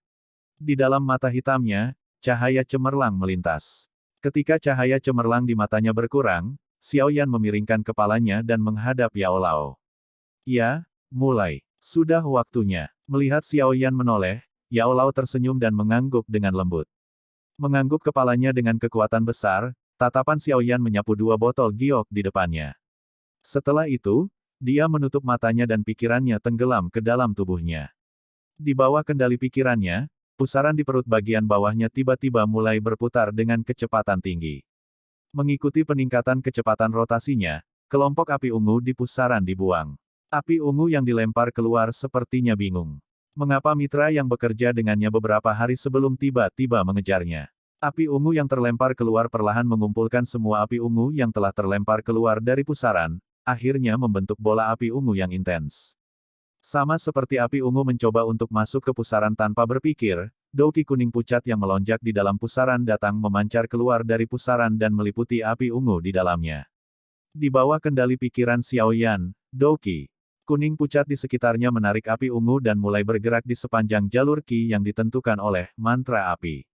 Di dalam mata hitamnya, cahaya cemerlang melintas. Ketika cahaya cemerlang di matanya berkurang, Xiao Yan memiringkan kepalanya dan menghadap Yao Lao. Ya, mulai. Sudah waktunya. Melihat Xiao Yan menoleh, Yao Lao tersenyum dan mengangguk dengan lembut. Mengangguk kepalanya dengan kekuatan besar, tatapan Xiao Yan menyapu 2 botol giok di depannya. Setelah itu, dia menutup matanya dan pikirannya tenggelam ke dalam tubuhnya. Di bawah kendali pikirannya, pusaran di perut bagian bawahnya tiba-tiba mulai berputar dengan kecepatan tinggi. Mengikuti peningkatan kecepatan rotasinya, kelompok api ungu di pusaran dibuang. Api ungu yang dilempar keluar sepertinya bingung. Mengapa mitra yang bekerja dengannya beberapa hari sebelum tiba-tiba mengejarnya? Api ungu yang terlempar keluar perlahan mengumpulkan semua api ungu yang telah terlempar keluar dari pusaran, akhirnya membentuk bola api ungu yang intens. Sama seperti api ungu mencoba untuk masuk ke pusaran tanpa berpikir, doki kuning pucat yang melonjak di dalam pusaran datang memancar keluar dari pusaran dan meliputi api ungu di dalamnya. Di bawah kendali pikiran Xiao Yan, doki kuning pucat di sekitarnya menarik api ungu dan mulai bergerak di sepanjang jalur Qi yang ditentukan oleh mantra api.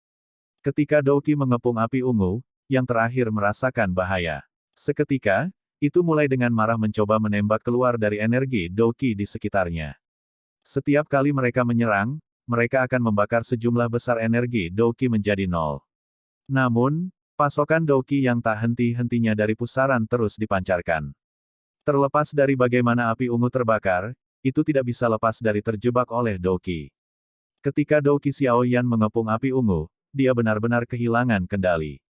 Ketika doki mengepung api ungu, yang terakhir merasakan bahaya. Seketika, itu mulai dengan marah mencoba menembak keluar dari energi doki di sekitarnya. Setiap kali mereka menyerang, mereka akan membakar sejumlah besar energi doki menjadi nol. Namun, pasokan doki yang tak henti-hentinya dari pusaran terus dipancarkan. Terlepas dari bagaimana api ungu terbakar, itu tidak bisa lepas dari terjebak oleh doki. Ketika doki Xiao Yan mengepung api ungu, dia benar-benar kehilangan kendali.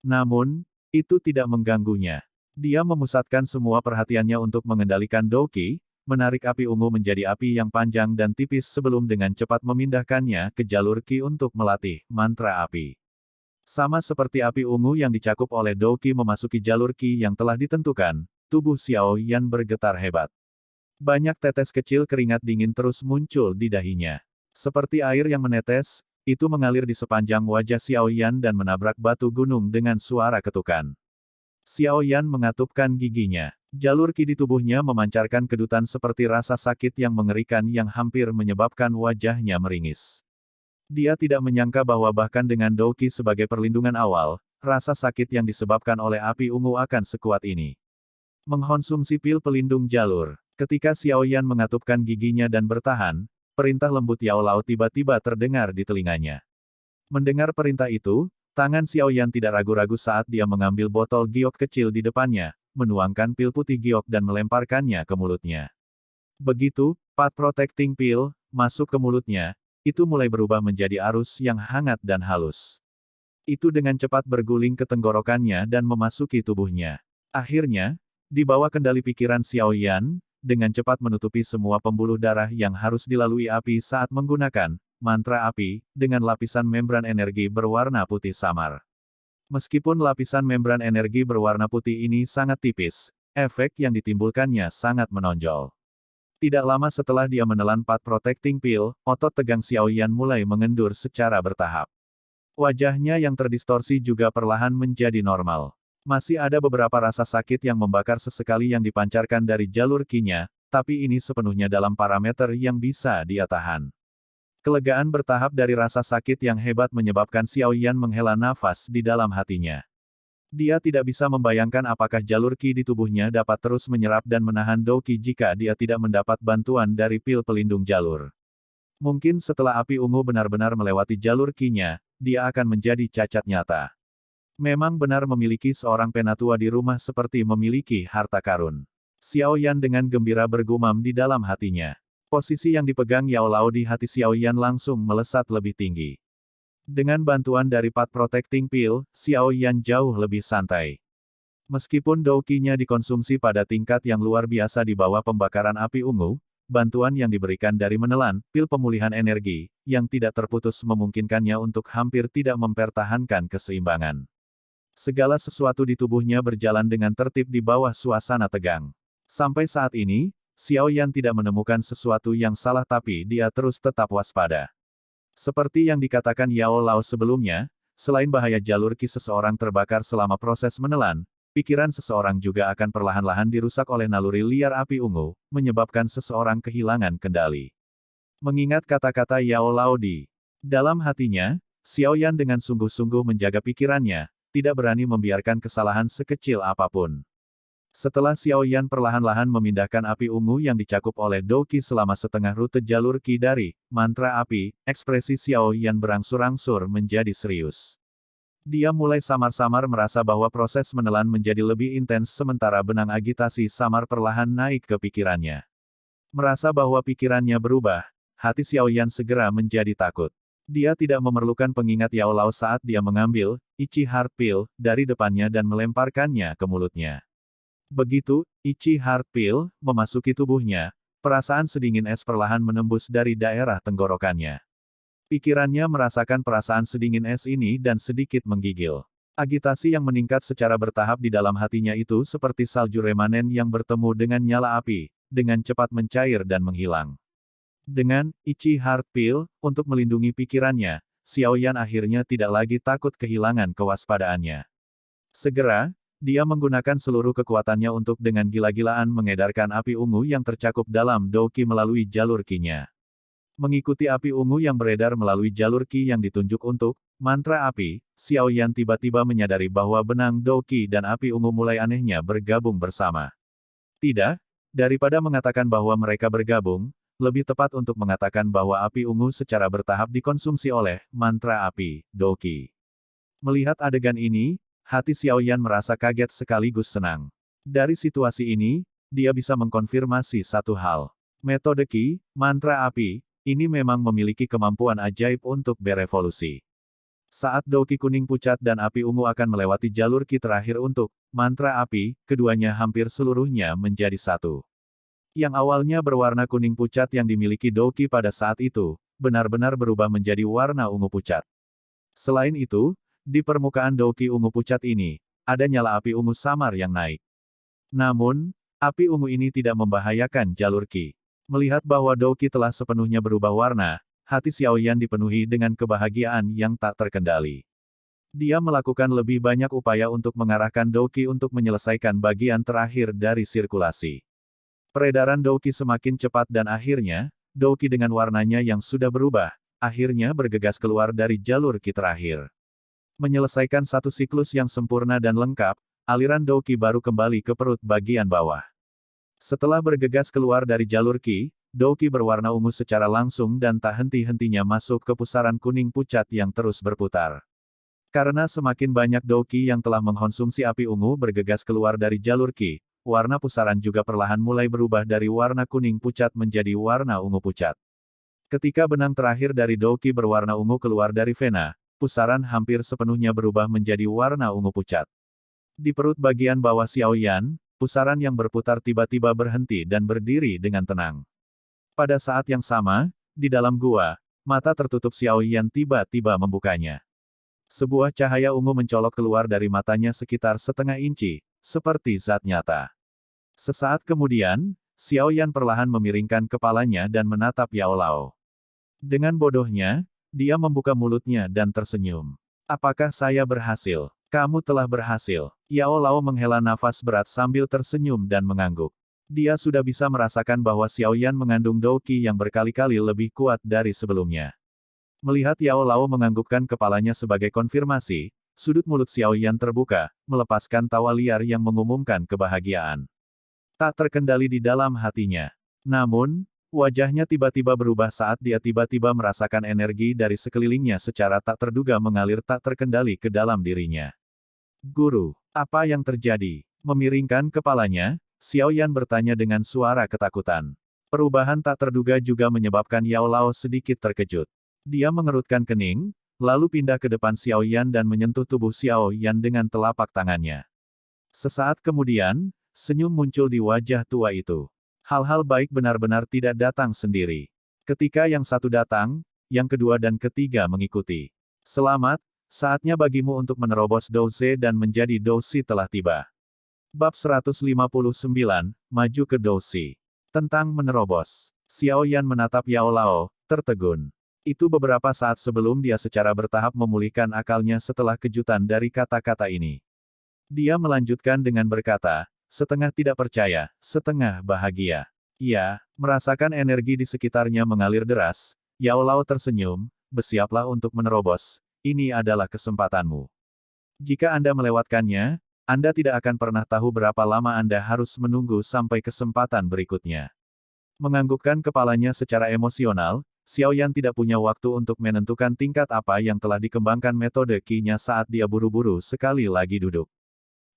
Namun, itu tidak mengganggunya. Dia memusatkan semua perhatiannya untuk mengendalikan doki, menarik api ungu menjadi api yang panjang dan tipis sebelum dengan cepat memindahkannya ke jalur Qi untuk melatih mantra api. Sama seperti api ungu yang dicakup oleh doki memasuki jalur Qi yang telah ditentukan, tubuh Xiao Yan bergetar hebat. Banyak tetes kecil keringat dingin terus muncul di dahinya. Seperti air yang menetes, itu mengalir di sepanjang wajah Xiao Yan dan menabrak batu gunung dengan suara ketukan. Xiao Yan mengatupkan giginya. Jalur Qi di tubuhnya memancarkan kedutan seperti rasa sakit yang mengerikan yang hampir menyebabkan wajahnya meringis. Dia tidak menyangka bahwa bahkan dengan doki sebagai perlindungan awal, rasa sakit yang disebabkan oleh api ungu akan sekuat ini. Mengkonsumsi pil pelindung jalur. Ketika Xiao Yan mengatupkan giginya dan bertahan, perintah lembut Yao Lao tiba-tiba terdengar di telinganya. Mendengar perintah itu, tangan Xiao Yan tidak ragu-ragu saat dia mengambil botol giok kecil di depannya, menuangkan pil putih giok dan melemparkannya ke mulutnya. Begitu, Path Protecting Pill masuk ke mulutnya, itu mulai berubah menjadi arus yang hangat dan halus. Itu dengan cepat berguling ke tenggorokannya dan memasuki tubuhnya. Akhirnya, Di bawah kendali pikiran Xiao Yan, dengan cepat menutupi semua pembuluh darah yang harus dilalui api saat menggunakan mantra api, dengan lapisan membran energi berwarna putih samar. Meskipun lapisan membran energi berwarna putih ini sangat tipis, efek yang ditimbulkannya sangat menonjol. Tidak lama setelah dia menelan Path Protecting Pill, otot tegang Xiao Yan mulai mengendur secara bertahap. Wajahnya yang terdistorsi juga perlahan menjadi normal. Masih ada beberapa rasa sakit yang membakar sesekali yang dipancarkan dari jalur Qi-nya, tapi ini sepenuhnya dalam parameter yang bisa dia tahan. Kelegaan bertahap dari rasa sakit yang hebat menyebabkan Xiao Yan menghela nafas di dalam hatinya. Dia tidak bisa membayangkan apakah jalur Qi di tubuhnya dapat terus menyerap dan menahan Dou Qi jika dia tidak mendapat bantuan dari pil pelindung jalur. Mungkin setelah api ungu benar-benar melewati jalur Qi-nya, dia akan menjadi cacat nyata. Memang benar memiliki seorang penatua di rumah seperti memiliki harta karun. Xiao Yan dengan gembira bergumam di dalam hatinya. Posisi yang dipegang Yao Lao di hati Xiao Yan langsung melesat lebih tinggi. Dengan bantuan dari Path Protecting Pill, Xiao Yan jauh lebih santai. Meskipun Dou Qi-nya dikonsumsi pada tingkat yang luar biasa di bawah pembakaran api ungu, bantuan yang diberikan dari menelan pil pemulihan energi, yang tidak terputus memungkinkannya untuk hampir tidak mempertahankan keseimbangan. Segala sesuatu di tubuhnya berjalan dengan tertib di bawah suasana tegang. Sampai saat ini, Xiao Yan tidak menemukan sesuatu yang salah tapi dia terus tetap waspada. Seperti yang dikatakan Yao Lao sebelumnya, selain bahaya jalur Qi seseorang terbakar selama proses menelan, pikiran seseorang juga akan perlahan-lahan dirusak oleh naluri liar api ungu, menyebabkan seseorang kehilangan kendali. Mengingat kata-kata Yao Lao di dalam hatinya, Xiao Yan dengan sungguh-sungguh menjaga pikirannya, tidak berani membiarkan kesalahan sekecil apapun. Setelah Xiao Yan perlahan-lahan memindahkan api ungu yang dicakup oleh Dou Qi selama setengah rute jalur Qi dari mantra api, ekspresi Xiao Yan berangsur-angsur menjadi serius. Dia mulai samar-samar merasa bahwa proses menelan menjadi lebih intens sementara benang agitasi samar perlahan naik ke pikirannya. Merasa bahwa pikirannya berubah, hati Xiao Yan segera menjadi takut. Dia tidak memerlukan pengingat Yao Lao saat dia mengambil Ichi Heart Pill dari depannya dan melemparkannya ke mulutnya. Begitu Ichi Heart Pill memasuki tubuhnya, perasaan sedingin es perlahan menembus dari daerah tenggorokannya. Pikirannya merasakan perasaan sedingin es ini dan sedikit menggigil. Agitasi yang meningkat secara bertahap di dalam hatinya itu seperti salju remanen yang bertemu dengan nyala api, dengan cepat mencair dan menghilang. Dengan Ichi Heart Pill, untuk melindungi pikirannya, Xiao Yan akhirnya tidak lagi takut kehilangan kewaspadaannya. Segera, dia menggunakan seluruh kekuatannya untuk dengan gila-gilaan mengedarkan api ungu yang tercakup dalam Dou Qi melalui jalur Qi-nya. Mengikuti api ungu yang beredar melalui jalur Qi yang ditunjuk untuk mantra api, Xiao Yan tiba-tiba menyadari bahwa benang Dou Qi dan api ungu mulai anehnya bergabung bersama. Tidak, daripada mengatakan bahwa mereka bergabung, lebih tepat untuk mengatakan bahwa api ungu secara bertahap dikonsumsi oleh mantra api, Dou Qi. Melihat adegan ini, hati Xiao Yan merasa kaget sekaligus senang. Dari situasi ini, dia bisa mengkonfirmasi satu hal. Metode Qi, mantra api, ini memang memiliki kemampuan ajaib untuk berevolusi. Saat Dou Qi kuning pucat dan api ungu akan melewati jalur Qi terakhir untuk mantra api, keduanya hampir seluruhnya menjadi satu. Yang awalnya berwarna kuning pucat yang dimiliki Dou Qi pada saat itu, benar-benar berubah menjadi warna ungu pucat. Selain itu, di permukaan Dou Qi ungu pucat ini, ada nyala api ungu samar yang naik. Namun, api ungu ini tidak membahayakan jalur Qi. Melihat bahwa Dou Qi telah sepenuhnya berubah warna, hati Xiao Yan dipenuhi dengan kebahagiaan yang tak terkendali. Dia melakukan lebih banyak upaya untuk mengarahkan Dou Qi untuk menyelesaikan bagian terakhir dari sirkulasi. Peredaran Dou Qi semakin cepat dan akhirnya, Dou Qi dengan warnanya yang sudah berubah, akhirnya bergegas keluar dari jalur Qi terakhir. Menyelesaikan satu siklus yang sempurna dan lengkap, aliran Dou Qi baru kembali ke perut bagian bawah. Setelah bergegas keluar dari jalur Qi, Dou Qi berwarna ungu secara langsung dan tak henti-hentinya masuk ke pusaran kuning pucat yang terus berputar. Karena semakin banyak Dou Qi yang telah mengkonsumsi api ungu bergegas keluar dari jalur Qi, warna pusaran juga perlahan mulai berubah dari warna kuning pucat menjadi warna ungu pucat. Ketika benang terakhir dari Dou Qi berwarna ungu keluar dari vena, pusaran hampir sepenuhnya berubah menjadi warna ungu pucat. Di perut bagian bawah Xiao Yan, pusaran yang berputar tiba-tiba berhenti dan berdiri dengan tenang. Pada saat yang sama, di dalam gua, mata tertutup Xiao Yan tiba-tiba membukanya. Sebuah cahaya ungu mencolok keluar dari matanya sekitar setengah inci, seperti zat nyata. Sesaat kemudian, Xiao Yan perlahan memiringkan kepalanya dan menatap Yao Lao. Dengan bodohnya, dia membuka mulutnya dan tersenyum. Apakah saya berhasil? Kamu telah berhasil. Yao Lao menghela nafas berat sambil tersenyum dan mengangguk. Dia sudah bisa merasakan bahwa Xiao Yan mengandung Dou Qi yang berkali-kali lebih kuat dari sebelumnya. Melihat Yao Lao menganggukkan kepalanya sebagai konfirmasi, sudut mulut Xiao Yan terbuka, melepaskan tawa liar yang mengumumkan kebahagiaan. Tak terkendali di dalam hatinya. Namun, wajahnya tiba-tiba berubah saat dia tiba-tiba merasakan energi dari sekelilingnya secara tak terduga mengalir tak terkendali ke dalam dirinya. Guru, apa yang terjadi? Memiringkan kepalanya, Xiao Yan bertanya dengan suara ketakutan. Perubahan tak terduga juga menyebabkan Yao Lao sedikit terkejut. Dia mengerutkan kening, lalu pindah ke depan Xiao Yan dan menyentuh tubuh Xiao Yan dengan telapak tangannya. Sesaat kemudian, senyum muncul di wajah tua itu. Hal-hal baik benar-benar tidak datang sendiri. Ketika yang satu datang, yang kedua dan ketiga mengikuti. Selamat, saatnya bagimu untuk menerobos Dou Ze dan menjadi Dou Si telah tiba. Bab 159, Maju ke Dou Si. Tentang menerobos. Xiao Yan menatap Yao Lao, tertegun. Itu beberapa saat sebelum dia secara bertahap memulihkan akalnya setelah kejutan dari kata-kata ini. Dia melanjutkan dengan berkata, setengah tidak percaya, setengah bahagia. Ia merasakan energi di sekitarnya mengalir deras. Yao Lao tersenyum, bersiaplah untuk menerobos, ini adalah kesempatanmu. Jika Anda melewatkannya, Anda tidak akan pernah tahu berapa lama Anda harus menunggu sampai kesempatan berikutnya. Menganggukkan kepalanya secara emosional, Xiao Yan tidak punya waktu untuk menentukan tingkat apa yang telah dikembangkan metode Qi-nya saat dia buru-buru sekali lagi duduk.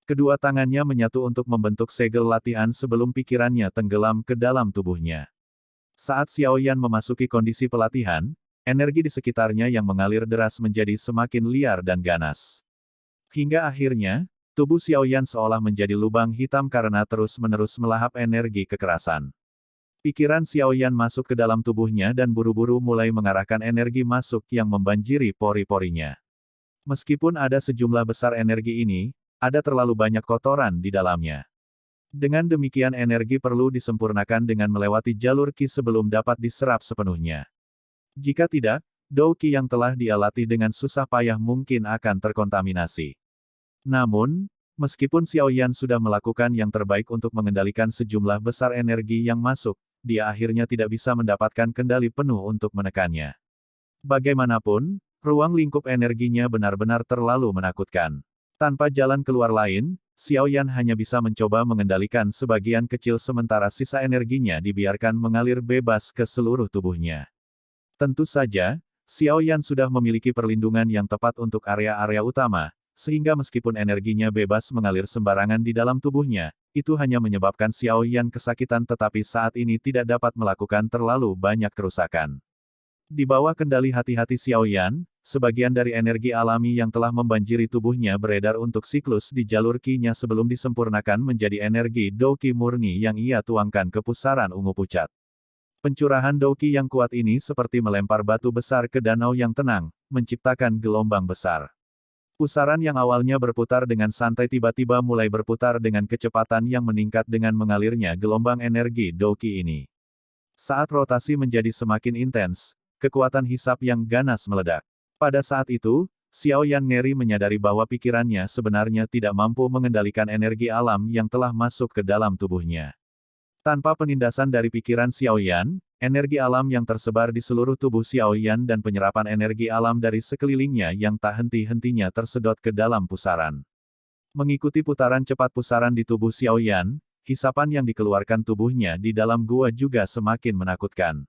Kedua tangannya menyatu untuk membentuk segel latihan sebelum pikirannya tenggelam ke dalam tubuhnya. Saat Xiao Yan memasuki kondisi pelatihan, energi di sekitarnya yang mengalir deras menjadi semakin liar dan ganas. Hingga akhirnya, tubuh Xiao Yan seolah menjadi lubang hitam karena terus-menerus melahap energi kekerasan. Pikiran Xiao Yan masuk ke dalam tubuhnya dan buru-buru mulai mengarahkan energi masuk yang membanjiri pori-porinya. Meskipun ada sejumlah besar energi ini, ada terlalu banyak kotoran di dalamnya. Dengan demikian energi perlu disempurnakan dengan melewati jalur Qi sebelum dapat diserap sepenuhnya. Jika tidak, Dou Qi yang telah dia latih dengan susah payah mungkin akan terkontaminasi. Namun, meskipun Xiao Yan sudah melakukan yang terbaik untuk mengendalikan sejumlah besar energi yang masuk, dia akhirnya tidak bisa mendapatkan kendali penuh untuk menekannya. Bagaimanapun, ruang lingkup energinya benar-benar terlalu menakutkan. Tanpa jalan keluar lain, Xiao Yan hanya bisa mencoba mengendalikan sebagian kecil sementara sisa energinya dibiarkan mengalir bebas ke seluruh tubuhnya. Tentu saja, Xiao Yan sudah memiliki perlindungan yang tepat untuk area-area utama, sehingga meskipun energinya bebas mengalir sembarangan di dalam tubuhnya, itu hanya menyebabkan Xiao Yan kesakitan tetapi saat ini tidak dapat melakukan terlalu banyak kerusakan. Di bawah kendali hati-hati Xiao Yan, sebagian dari energi alami yang telah membanjiri tubuhnya beredar untuk siklus di jalur Qi-nya sebelum disempurnakan menjadi energi Dou Qi murni yang ia tuangkan ke pusaran ungu pucat. Pencurahan Dou Qi yang kuat ini seperti melempar batu besar ke danau yang tenang, menciptakan gelombang besar. Pusaran yang awalnya berputar dengan santai tiba-tiba mulai berputar dengan kecepatan yang meningkat dengan mengalirnya gelombang energi Dou Qi ini. Saat rotasi menjadi semakin intens, kekuatan hisap yang ganas meledak. Pada saat itu, Xiao Yan ngeri menyadari bahwa pikirannya sebenarnya tidak mampu mengendalikan energi alam yang telah masuk ke dalam tubuhnya. Tanpa penindasan dari pikiran Xiao Yan, energi alam yang tersebar di seluruh tubuh Xiao Yan dan penyerapan energi alam dari sekelilingnya yang tak henti-hentinya tersedot ke dalam pusaran. Mengikuti putaran cepat pusaran di tubuh Xiao Yan, hisapan yang dikeluarkan tubuhnya di dalam gua juga semakin menakutkan.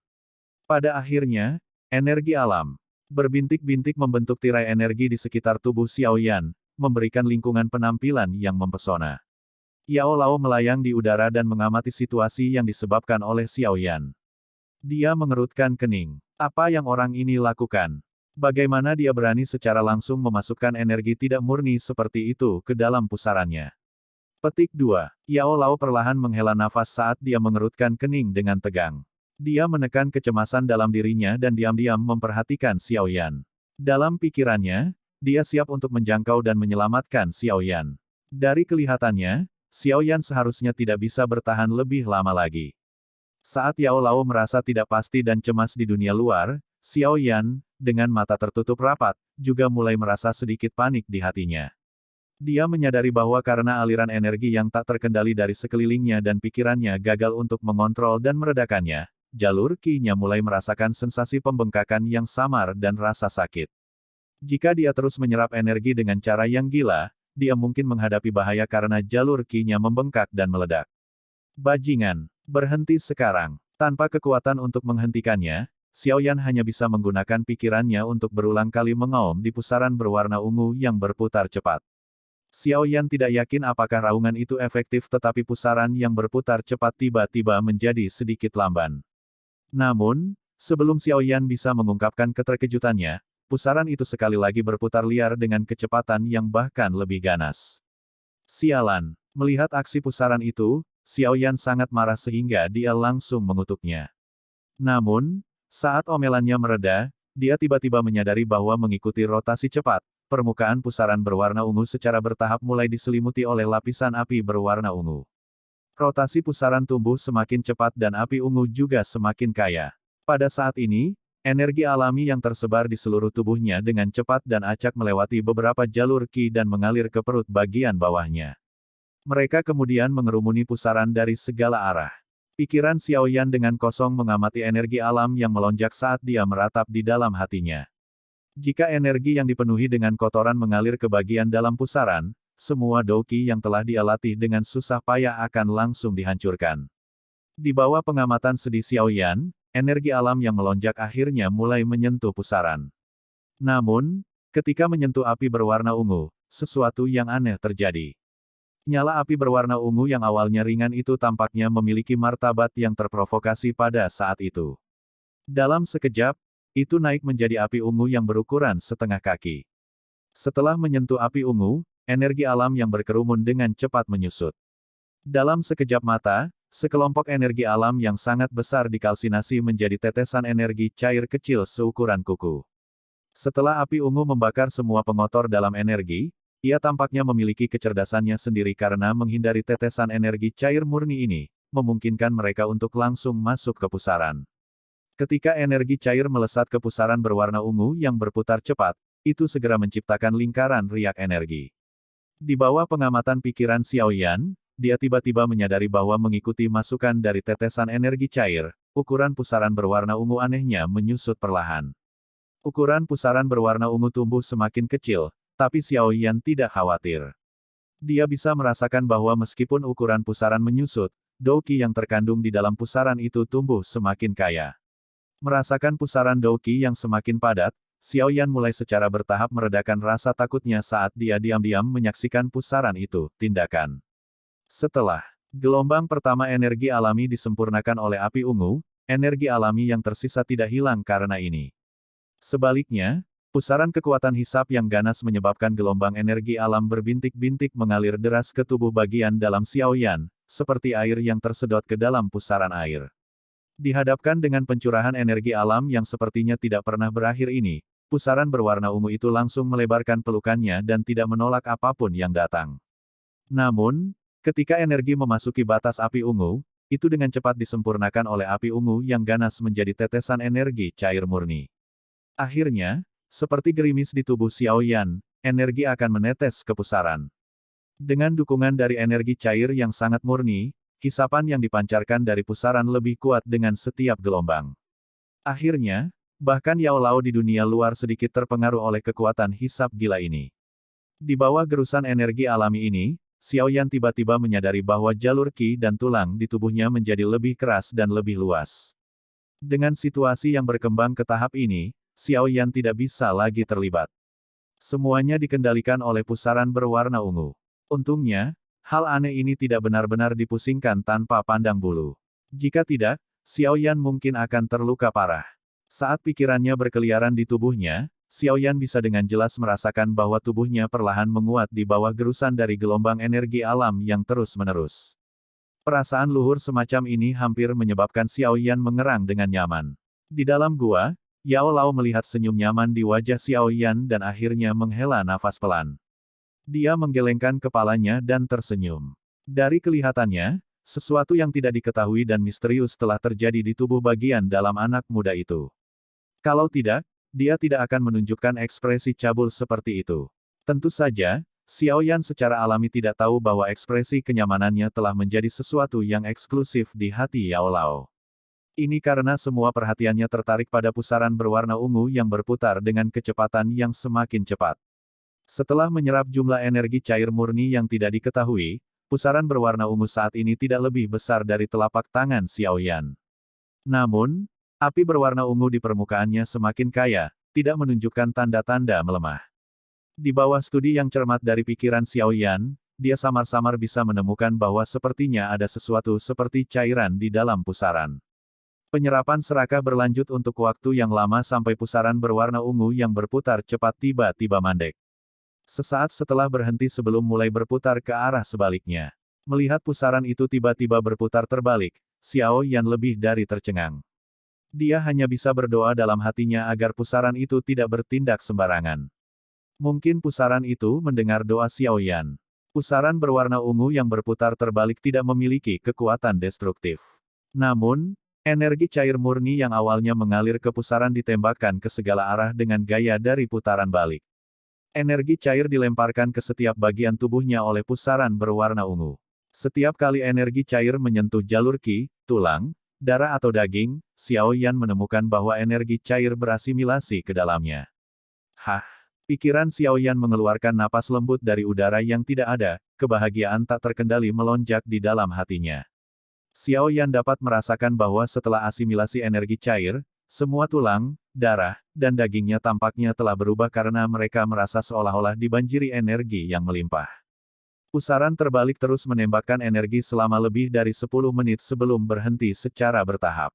Pada akhirnya, energi alam berbintik-bintik membentuk tirai energi di sekitar tubuh Xiao Yan, memberikan lingkungan penampilan yang mempesona. Yao Lao melayang di udara dan mengamati situasi yang disebabkan oleh Xiao Yan. Dia mengerutkan kening. Apa yang orang ini lakukan? Bagaimana dia berani secara langsung memasukkan energi tidak murni seperti itu ke dalam pusarannya? Petik 2. Yao Lao perlahan menghela nafas saat dia mengerutkan kening dengan tegang. Dia menekan kecemasan dalam dirinya dan diam-diam memperhatikan Xiao Yan. Dalam pikirannya, dia siap untuk menjangkau dan menyelamatkan Xiao Yan. Dari kelihatannya, Xiao Yan seharusnya tidak bisa bertahan lebih lama lagi. Saat Yao Lao merasa tidak pasti dan cemas di dunia luar, Xiao Yan, dengan mata tertutup rapat, juga mulai merasa sedikit panik di hatinya. Dia menyadari bahwa karena aliran energi yang tak terkendali dari sekelilingnya dan pikirannya gagal untuk mengontrol dan meredakannya, jalur Qi-nya mulai merasakan sensasi pembengkakan yang samar dan rasa sakit. Jika dia terus menyerap energi dengan cara yang gila, dia mungkin menghadapi bahaya karena jalur Qi-nya membengkak dan meledak. Bajingan, berhenti sekarang. Tanpa kekuatan untuk menghentikannya, Xiao Yan hanya bisa menggunakan pikirannya untuk berulang kali mengaum di pusaran berwarna ungu yang berputar cepat. Xiao Yan tidak yakin apakah raungan itu efektif tetapi pusaran yang berputar cepat tiba-tiba menjadi sedikit lamban. Namun, sebelum Xiao Yan bisa mengungkapkan keterkejutannya, pusaran itu sekali lagi berputar liar dengan kecepatan yang bahkan lebih ganas. Sialan, melihat aksi pusaran itu, Xiao Yan sangat marah sehingga dia langsung mengutuknya. Namun, saat omelannya mereda, dia tiba-tiba menyadari bahwa mengikuti rotasi cepat, permukaan pusaran berwarna ungu secara bertahap mulai diselimuti oleh lapisan api berwarna ungu. Rotasi pusaran tumbuh semakin cepat dan api ungu juga semakin kaya. Pada saat ini, energi alami yang tersebar di seluruh tubuhnya dengan cepat dan acak melewati beberapa jalur Qi dan mengalir ke perut bagian bawahnya. Mereka kemudian mengerumuni pusaran dari segala arah. Pikiran Xiao Yan dengan kosong mengamati energi alam yang melonjak saat dia meratap di dalam hatinya. Jika energi yang dipenuhi dengan kotoran mengalir ke bagian dalam pusaran, semua Douqi yang telah dia latih dengan susah payah akan langsung dihancurkan. Di bawah pengamatan sedih Xiao Yan, energi alam yang melonjak akhirnya mulai menyentuh pusaran. Namun, ketika menyentuh api berwarna ungu, sesuatu yang aneh terjadi. Nyala api berwarna ungu yang awalnya ringan itu tampaknya memiliki martabat yang terprovokasi pada saat itu. Dalam sekejap, itu naik menjadi api ungu yang berukuran setengah kaki. Setelah menyentuh api ungu, energi alam yang berkerumun dengan cepat menyusut. Dalam sekejap mata, sekelompok energi alam yang sangat besar dikalsinasi menjadi tetesan energi cair kecil seukuran kuku. Setelah api ungu membakar semua pengotor dalam energi, ia tampaknya memiliki kecerdasannya sendiri karena menghindari tetesan energi cair murni ini, memungkinkan mereka untuk langsung masuk ke pusaran. Ketika energi cair melesat ke pusaran berwarna ungu yang berputar cepat, itu segera menciptakan lingkaran riak energi. Di bawah pengamatan pikiran Xiao Yan, dia tiba-tiba menyadari bahwa mengikuti masukan dari tetesan energi cair, ukuran pusaran berwarna ungu anehnya menyusut perlahan. Ukuran pusaran berwarna ungu tumbuh semakin kecil, tapi Xiao Yan tidak khawatir. Dia bisa merasakan bahwa meskipun ukuran pusaran menyusut, Douqi yang terkandung di dalam pusaran itu tumbuh semakin kaya. Merasakan pusaran Douqi yang semakin padat, Xiao Yan mulai secara bertahap meredakan rasa takutnya saat dia diam-diam menyaksikan pusaran itu. Tindakan. Setelah gelombang pertama energi alami disempurnakan oleh api ungu, energi alami yang tersisa tidak hilang karena ini. Sebaliknya, pusaran kekuatan hisap yang ganas menyebabkan gelombang energi alam berbintik-bintik mengalir deras ke tubuh bagian dalam Xiao Yan, seperti air yang tersedot ke dalam pusaran air. Dihadapkan dengan pencurahan energi alam yang sepertinya tidak pernah berakhir ini, pusaran berwarna ungu itu langsung melebarkan pelukannya dan tidak menolak apapun yang datang. Namun, ketika energi memasuki batas api ungu, itu dengan cepat disempurnakan oleh api ungu yang ganas menjadi tetesan energi cair murni. Akhirnya, seperti gerimis di tubuh Xiao Yan, energi akan menetes ke pusaran. Dengan dukungan dari energi cair yang sangat murni, hisapan yang dipancarkan dari pusaran lebih kuat dengan setiap gelombang. Akhirnya, bahkan Yao Lao di dunia luar sedikit terpengaruh oleh kekuatan hisap gila ini. Di bawah gerusan energi alami ini, Xiao Yan tiba-tiba menyadari bahwa jalur Qi dan tulang di tubuhnya menjadi lebih keras dan lebih luas. Dengan situasi yang berkembang ke tahap ini, Xiao Yan tidak bisa lagi terlibat. Semuanya dikendalikan oleh pusaran berwarna ungu. Untungnya, hal aneh ini tidak benar-benar dipusingkan tanpa pandang bulu. Jika tidak, Xiao Yan mungkin akan terluka parah. Saat pikirannya berkeliaran di tubuhnya, Xiaoyan bisa dengan jelas merasakan bahwa tubuhnya perlahan menguat di bawah gerusan dari gelombang energi alam yang terus-menerus. Perasaan luhur semacam ini hampir menyebabkan Xiaoyan mengerang dengan nyaman. Di dalam gua, Yao Lao melihat senyum nyaman di wajah Xiaoyan dan akhirnya menghela nafas pelan. Dia menggelengkan kepalanya dan tersenyum. Dari kelihatannya, sesuatu yang tidak diketahui dan misterius telah terjadi di tubuh bagian dalam anak muda itu. Kalau tidak, dia tidak akan menunjukkan ekspresi cabul seperti itu. Tentu saja, Xiaoyan secara alami tidak tahu bahwa ekspresi kenyamanannya telah menjadi sesuatu yang eksklusif di hati Yao Lao. Ini karena semua perhatiannya tertarik pada pusaran berwarna ungu yang berputar dengan kecepatan yang semakin cepat. Setelah menyerap jumlah energi cair murni yang tidak diketahui, pusaran berwarna ungu saat ini tidak lebih besar dari telapak tangan Xiaoyan. Namun, api berwarna ungu di permukaannya semakin kaya, tidak menunjukkan tanda-tanda melemah. Di bawah studi yang cermat dari pikiran Xiaoyan, dia samar-samar bisa menemukan bahwa sepertinya ada sesuatu seperti cairan di dalam pusaran. Penyerapan serakah berlanjut untuk waktu yang lama sampai pusaran berwarna ungu yang berputar cepat tiba-tiba mandek. Sesaat setelah berhenti sebelum mulai berputar ke arah sebaliknya. Melihat pusaran itu tiba-tiba berputar terbalik, Xiaoyan lebih dari tercengang. Dia hanya bisa berdoa dalam hatinya agar pusaran itu tidak bertindak sembarangan. Mungkin pusaran itu mendengar doa Xiaoyan. Pusaran berwarna ungu yang berputar terbalik tidak memiliki kekuatan destruktif. Namun, energi cair murni yang awalnya mengalir ke pusaran ditembakkan ke segala arah dengan gaya dari putaran balik. Energi cair dilemparkan ke setiap bagian tubuhnya oleh pusaran berwarna ungu. Setiap kali energi cair menyentuh jalur qi, tulang, darah atau daging, Xiaoyan menemukan bahwa energi cair berasimilasi ke dalamnya. Hah! Pikiran Xiaoyan mengeluarkan napas lembut dari udara yang tidak ada, kebahagiaan tak terkendali melonjak di dalam hatinya. Xiaoyan dapat merasakan bahwa setelah asimilasi energi cair, semua tulang, darah, dan dagingnya tampaknya telah berubah karena mereka merasa seolah-olah dibanjiri energi yang melimpah. Pusaran terbalik terus menembakkan energi selama lebih dari 10 menit sebelum berhenti secara bertahap.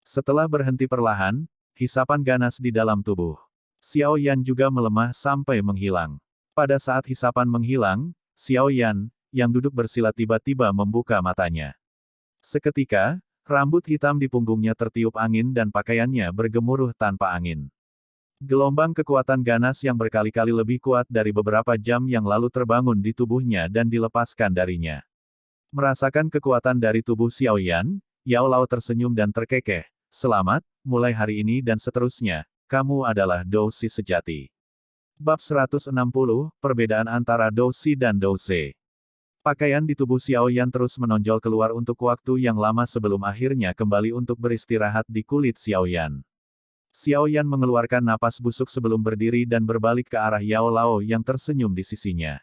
Setelah berhenti perlahan, hisapan ganas di dalam tubuh Xiaoyan juga melemah sampai menghilang. Pada saat hisapan menghilang, Xiaoyan, yang duduk bersila tiba-tiba membuka matanya. Seketika, rambut hitam di punggungnya tertiup angin dan pakaiannya bergemuruh tanpa angin. Gelombang kekuatan ganas yang berkali-kali lebih kuat dari beberapa jam yang lalu terbangun di tubuhnya dan dilepaskan darinya. Merasakan kekuatan dari tubuh Xiaoyan, Yao Lao tersenyum dan terkekeh. Selamat, mulai hari ini dan seterusnya, kamu adalah Dou Shi sejati. Bab 160, Perbedaan antara Dou Shi dan Dou Ze. Pakaian di tubuh Xiaoyan terus menonjol keluar untuk waktu yang lama sebelum akhirnya kembali untuk beristirahat di kulit Xiaoyan. Xiaoyan mengeluarkan napas busuk sebelum berdiri dan berbalik ke arah Yao Lao yang tersenyum di sisinya.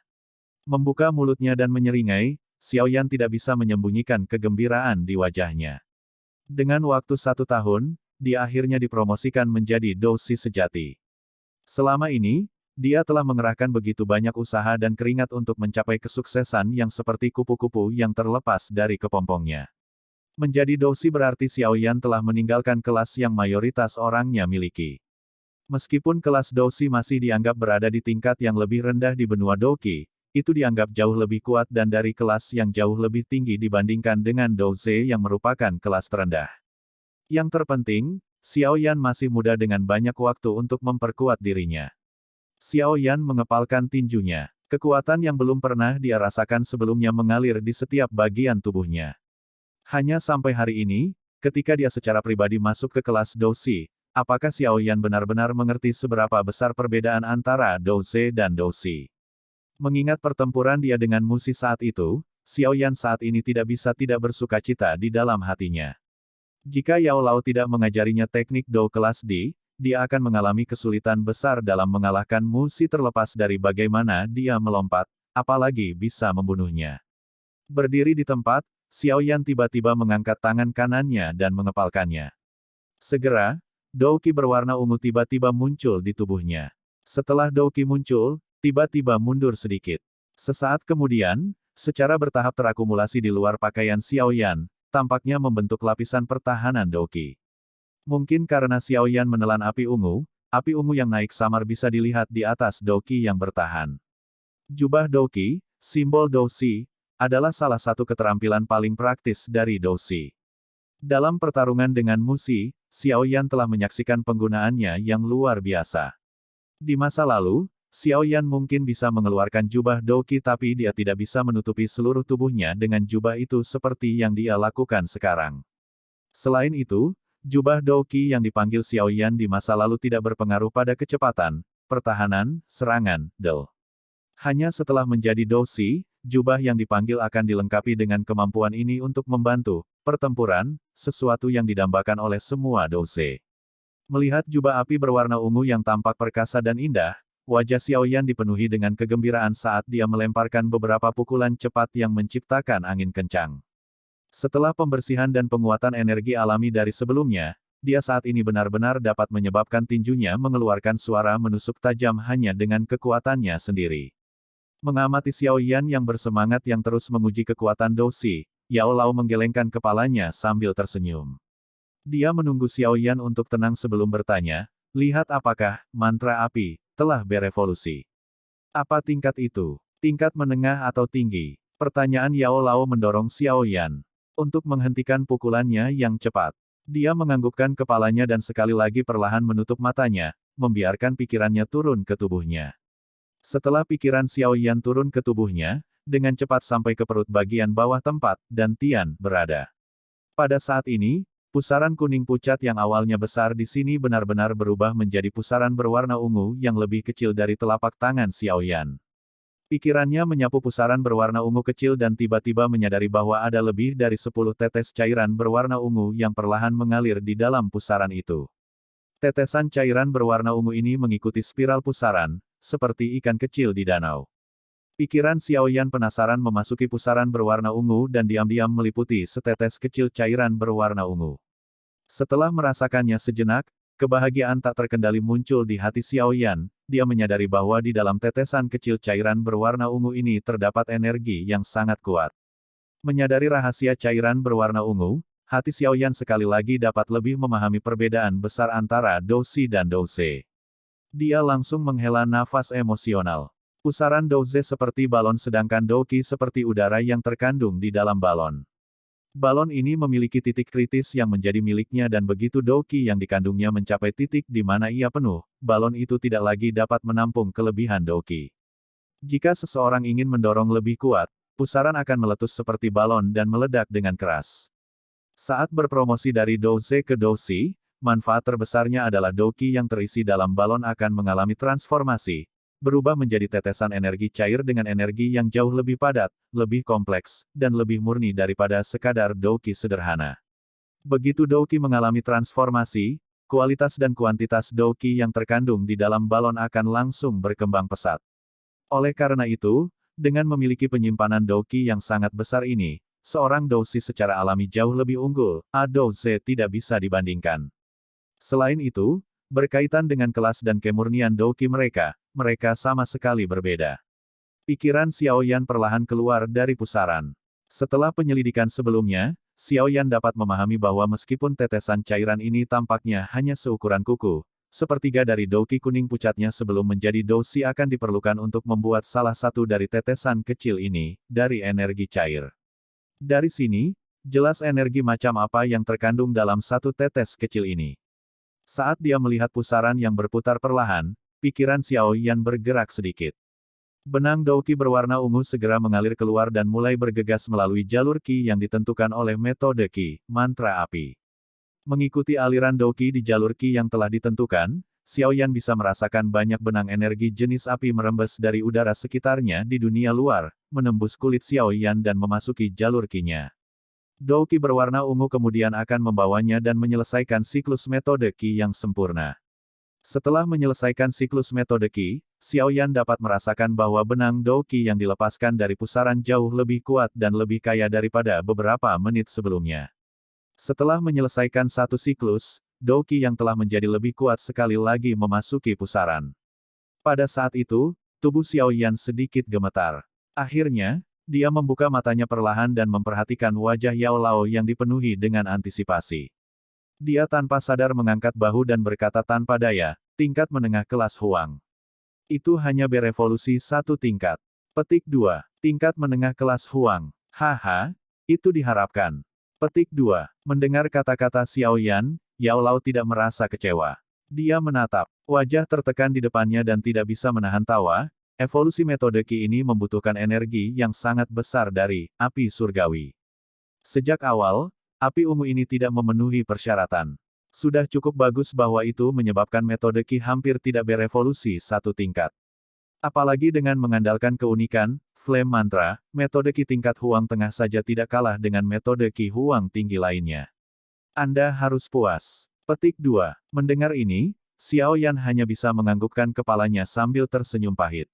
Membuka mulutnya dan menyeringai, Xiaoyan tidak bisa menyembunyikan kegembiraan di wajahnya. Dengan waktu 1 tahun, dia akhirnya dipromosikan menjadi Dou Shi sejati. Selama ini, dia telah mengerahkan begitu banyak usaha dan keringat untuk mencapai kesuksesan yang seperti kupu-kupu yang terlepas dari kepompongnya. Menjadi Dou Shi berarti Xiaoyan telah meninggalkan kelas yang mayoritas orangnya miliki. Meskipun kelas Dou Shi masih dianggap berada di tingkat yang lebih rendah di benua Douqi, itu dianggap jauh lebih kuat dan dari kelas yang jauh lebih tinggi dibandingkan dengan Dou Ze yang merupakan kelas terendah. Yang terpenting, Xiaoyan masih muda dengan banyak waktu untuk memperkuat dirinya. Xiaoyan mengepalkan tinjunya. Kekuatan yang belum pernah dia rasakan sebelumnya mengalir di setiap bagian tubuhnya. Hanya sampai hari ini, ketika dia secara pribadi masuk ke kelas Dou Shi, apakah Xiaoyan benar-benar mengerti seberapa besar perbedaan antara Dou Ze dan Dou Shi? Mengingat pertempuran dia dengan Musi saat itu, Xiaoyan saat ini tidak bisa tidak bersukacita di dalam hatinya. Jika Yao Lao tidak mengajarinya teknik Dou kelas D, dia akan mengalami kesulitan besar dalam mengalahkan Musi terlepas dari bagaimana dia melompat, apalagi bisa membunuhnya. Berdiri di tempat, Xiaoyan tiba-tiba mengangkat tangan kanannya dan mengepalkannya. Segera, Dou Qi berwarna ungu tiba-tiba muncul di tubuhnya. Setelah Dou Qi muncul, tiba-tiba mundur sedikit. Sesaat kemudian, secara bertahap terakumulasi di luar pakaian Xiaoyan, tampaknya membentuk lapisan pertahanan Dou Qi. Mungkin karena Xiaoyan menelan api ungu, api ungu yang naik samar bisa dilihat di atas Douqi yang bertahan. Jubah Douqi, simbol Douxi, adalah salah satu keterampilan paling praktis dari Douxi. Dalam pertarungan dengan Musi, Xiao Yan telah menyaksikan penggunaannya yang luar biasa. Di masa lalu, Xiao Yan mungkin bisa mengeluarkan jubah Douqi tapi dia tidak bisa menutupi seluruh tubuhnya dengan jubah itu seperti yang dia lakukan sekarang. Selain itu, jubah Douqi yang dipanggil Xiao Yan di masa lalu tidak berpengaruh pada kecepatan, pertahanan, serangan, Hanya setelah menjadi Douxi, jubah yang dipanggil akan dilengkapi dengan kemampuan ini untuk membantu pertempuran, sesuatu yang didambakan oleh semua Douxi. Melihat jubah api berwarna ungu yang tampak perkasa dan indah, wajah Xiao Yan dipenuhi dengan kegembiraan saat dia melemparkan beberapa pukulan cepat yang menciptakan angin kencang. Setelah pembersihan dan penguatan energi alami dari sebelumnya, dia saat ini benar-benar dapat menyebabkan tinjunya mengeluarkan suara menusuk tajam hanya dengan kekuatannya sendiri. Mengamati Xiao Yan yang bersemangat yang terus menguji kekuatan Douxi, Yao Lao menggelengkan kepalanya sambil tersenyum. Dia menunggu Xiao Yan untuk tenang sebelum bertanya, lihat apakah mantra api telah berevolusi. Apa tingkat itu? Tingkat menengah atau tinggi? Pertanyaan Yao Lao mendorong Xiao Yan untuk menghentikan pukulannya yang cepat. Dia menganggukkan kepalanya dan sekali lagi perlahan menutup matanya, membiarkan pikirannya turun ke tubuhnya. Setelah pikiran Xiao Yan turun ke tubuhnya, dengan cepat sampai ke perut bagian bawah tempat, dan Tian berada. Pada saat ini, pusaran kuning pucat yang awalnya besar di sini benar-benar berubah menjadi pusaran berwarna ungu yang lebih kecil dari telapak tangan Xiao Yan. Pikirannya menyapu pusaran berwarna ungu kecil dan tiba-tiba menyadari bahwa ada lebih dari 10 tetes cairan berwarna ungu yang perlahan mengalir di dalam pusaran itu. Tetesan cairan berwarna ungu ini mengikuti spiral pusaran, seperti ikan kecil di danau. Pikiran Xiao Yan penasaran memasuki pusaran berwarna ungu dan diam-diam meliputi setetes kecil cairan berwarna ungu. Setelah merasakannya sejenak, kebahagiaan tak terkendali muncul di hati Xiao Yan, dia menyadari bahwa di dalam tetesan kecil cairan berwarna ungu ini terdapat energi yang sangat kuat. Menyadari rahasia cairan berwarna ungu, hati Xiao Yan sekali lagi dapat lebih memahami perbedaan besar antara Douxi dan Douxi. Dia langsung menghela nafas emosional. Pusaran Douxi seperti balon sedangkan Douqi seperti udara yang terkandung di dalam balon. Balon ini memiliki titik kritis yang menjadi miliknya dan begitu Douqi yang dikandungnya mencapai titik di mana ia penuh, balon itu tidak lagi dapat menampung kelebihan Douqi. Jika seseorang ingin mendorong lebih kuat, pusaran akan meletus seperti balon dan meledak dengan keras. Saat berpromosi dari Douxi ke Douxi, manfaat terbesarnya adalah Douqi yang terisi dalam balon akan mengalami transformasi, berubah menjadi tetesan energi cair dengan energi yang jauh lebih padat, lebih kompleks, dan lebih murni daripada sekadar Douqi sederhana. Begitu Douqi mengalami transformasi, kualitas dan kuantitas Douqi yang terkandung di dalam balon akan langsung berkembang pesat. Oleh karena itu, dengan memiliki penyimpanan Douqi yang sangat besar ini, seorang Douxi secara alami jauh lebih unggul, Douxi tidak bisa dibandingkan. Selain itu, berkaitan dengan kelas dan kemurnian Douqi mereka sama sekali berbeda. Pikiran Xiao Yan perlahan keluar dari pusaran. Setelah penyelidikan sebelumnya, Xiao Yan dapat memahami bahwa meskipun tetesan cairan ini tampaknya hanya seukuran kuku, sepertiga dari Douqi kuning pucatnya sebelum menjadi Douxi akan diperlukan untuk membuat salah satu dari tetesan kecil ini, dari energi cair. Dari sini, jelas energi macam apa yang terkandung dalam satu tetes kecil ini. Saat dia melihat pusaran yang berputar perlahan, pikiran Xiao Yan bergerak sedikit. Benang Douqi berwarna ungu segera mengalir keluar dan mulai bergegas melalui jalur Qi yang ditentukan oleh metode Qi, mantra api. Mengikuti aliran Douqi di jalur Qi yang telah ditentukan, Xiao Yan bisa merasakan banyak benang energi jenis api merembes dari udara sekitarnya di dunia luar, menembus kulit Xiao Yan dan memasuki jalur Qi-nya. Douqi berwarna ungu kemudian akan membawanya dan menyelesaikan siklus metode Qi yang sempurna. Setelah menyelesaikan siklus metode Qi, Xiao Yan dapat merasakan bahwa benang Douqi yang dilepaskan dari pusaran jauh lebih kuat dan lebih kaya daripada beberapa menit sebelumnya. Setelah menyelesaikan satu siklus, Douqi yang telah menjadi lebih kuat sekali lagi memasuki pusaran. Pada saat itu, tubuh Xiao Yan sedikit gemetar. Akhirnya, dia membuka matanya perlahan dan memperhatikan wajah Yao Lao yang dipenuhi dengan antisipasi. Dia tanpa sadar mengangkat bahu dan berkata tanpa daya, Tingkat menengah kelas Huang. Itu hanya berevolusi satu tingkat. Petik 2. Tingkat menengah kelas Huang. Haha, itu diharapkan. Petik 2. Mendengar kata-kata Xiao Yan, Yao Lao tidak merasa kecewa. Dia menatap. Wajah tertekan di depannya dan tidak bisa menahan tawa. Evolusi metode Qi ini membutuhkan energi yang sangat besar dari api surgawi. Sejak awal, api ungu ini tidak memenuhi persyaratan. Sudah cukup bagus bahwa itu menyebabkan metode Qi hampir tidak berevolusi satu tingkat. Apalagi dengan mengandalkan keunikan, Flame Mantra, metode Qi tingkat Huang tengah saja tidak kalah dengan metode Qi Huang tinggi lainnya. Anda harus puas. Petik 2. Mendengar ini, Xiao Yan hanya bisa menganggukkan kepalanya sambil tersenyum pahit.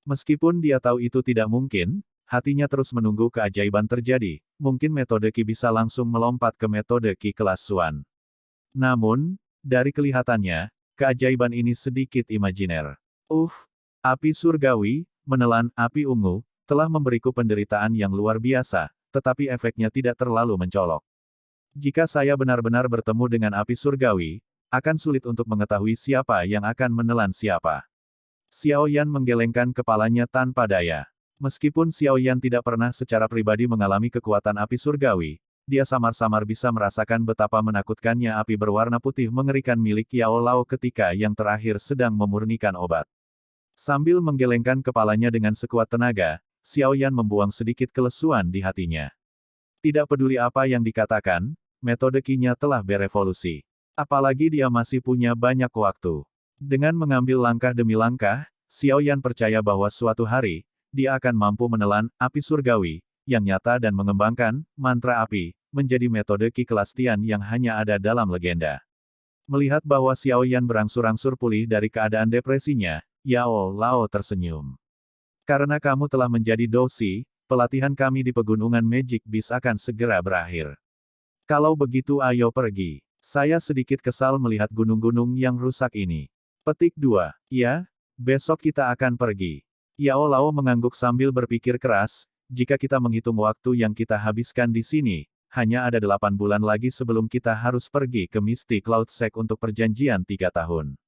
Meskipun dia tahu itu tidak mungkin, hatinya terus menunggu keajaiban terjadi, mungkin metode Qi bisa langsung melompat ke metode Qi kelas Xuan. Namun, dari kelihatannya, keajaiban ini sedikit imajiner. Api surgawi, menelan api ungu, telah memberiku penderitaan yang luar biasa, tetapi efeknya tidak terlalu mencolok. Jika saya benar-benar bertemu dengan api surgawi, akan sulit untuk mengetahui siapa yang akan menelan siapa. Xiao Yan menggelengkan kepalanya tanpa daya. Meskipun Xiao Yan tidak pernah secara pribadi mengalami kekuatan api surgawi, dia samar-samar bisa merasakan betapa menakutkannya api berwarna putih mengerikan milik Yao Lao ketika yang terakhir sedang memurnikan obat. Sambil menggelengkan kepalanya dengan sekuat tenaga, Xiao Yan membuang sedikit kelesuan di hatinya. Tidak peduli apa yang dikatakan, metode Qi-nya telah berevolusi. Apalagi dia masih punya banyak waktu. Dengan mengambil langkah demi langkah, Xiao Yan percaya bahwa suatu hari, dia akan mampu menelan api surgawi, yang nyata dan mengembangkan mantra api, menjadi metode Qi kelas Tian yang hanya ada dalam legenda. Melihat bahwa Xiao Yan berangsur-angsur pulih dari keadaan depresinya, Yao Lao tersenyum. Karena kamu telah menjadi Dousi, pelatihan kami di pegunungan Magic Beast akan segera berakhir. Kalau begitu ayo pergi. Saya sedikit kesal melihat gunung-gunung yang rusak ini. Petik 2. Ya, besok kita akan pergi. Yao Lao mengangguk sambil berpikir keras, jika kita menghitung waktu yang kita habiskan di sini, hanya ada 8 bulan lagi sebelum kita harus pergi ke Misty Cloud Sect untuk perjanjian 3 tahun.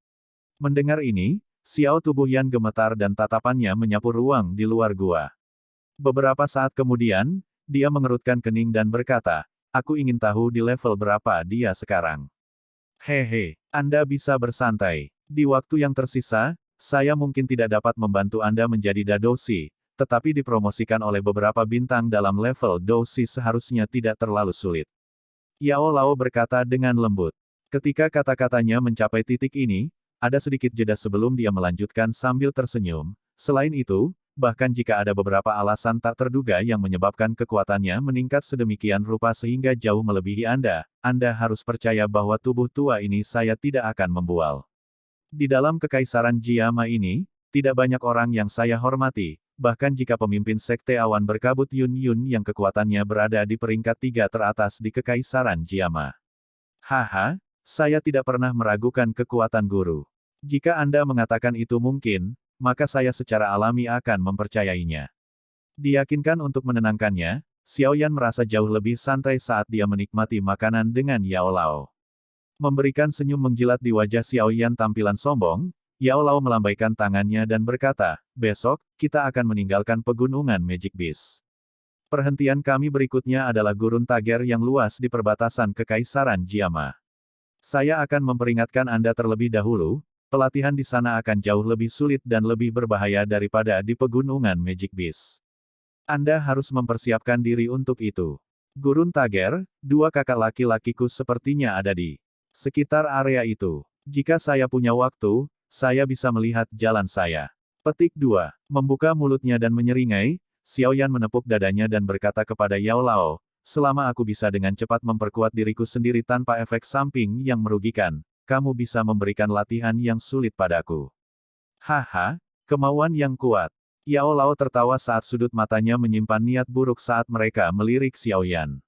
Mendengar ini, Xiao tubuh Yan gemetar dan tatapannya menyapu ruang di luar gua. Beberapa saat kemudian, dia mengerutkan kening dan berkata, aku ingin tahu di level berapa dia sekarang. Hehe, Anda bisa bersantai. Di waktu yang tersisa, saya mungkin tidak dapat membantu Anda menjadi Dadousi, tetapi dipromosikan oleh beberapa bintang dalam level Dousi seharusnya tidak terlalu sulit. Yao Lao berkata dengan lembut. Ketika kata-katanya mencapai titik ini, ada sedikit jeda sebelum dia melanjutkan sambil tersenyum. Selain itu, bahkan jika ada beberapa alasan tak terduga yang menyebabkan kekuatannya meningkat sedemikian rupa sehingga jauh melebihi Anda, Anda harus percaya bahwa tubuh tua ini saya tidak akan membual. Di dalam kekaisaran Jiama ini, tidak banyak orang yang saya hormati, bahkan jika pemimpin Sekte Awan Berkabut Yun Yun yang kekuatannya berada di peringkat 3 teratas di kekaisaran Jiama. Haha, saya tidak pernah meragukan kekuatan guru. Jika Anda mengatakan itu mungkin, maka saya secara alami akan mempercayainya. Diyakinkan untuk menenangkannya, Xiao Yan merasa jauh lebih santai saat dia menikmati makanan dengan Yao Lao. Memberikan senyum menjilat di wajah Xiao Yan tampilan sombong, Yao Lao melambaikan tangannya dan berkata, besok, kita akan meninggalkan pegunungan Magic Beast. Perhentian kami berikutnya adalah gurun Tager yang luas di perbatasan kekaisaran Jiama. Saya akan memperingatkan Anda terlebih dahulu, pelatihan di sana akan jauh lebih sulit dan lebih berbahaya daripada di pegunungan Magic Beast. Anda harus mempersiapkan diri untuk itu. Gurun Tager, 2 kakak laki-lakiku sepertinya ada di sekitar area itu. Jika saya punya waktu, saya bisa melihat jalan saya. Petik 2. Membuka mulutnya dan menyeringai, Xiao Yan menepuk dadanya dan berkata kepada Yao Lao, selama aku bisa dengan cepat memperkuat diriku sendiri tanpa efek samping yang merugikan, kamu bisa memberikan latihan yang sulit padaku. Haha, kemauan yang kuat. Yao Lao tertawa saat sudut matanya menyimpan niat buruk saat mereka melirik Xiao Yan.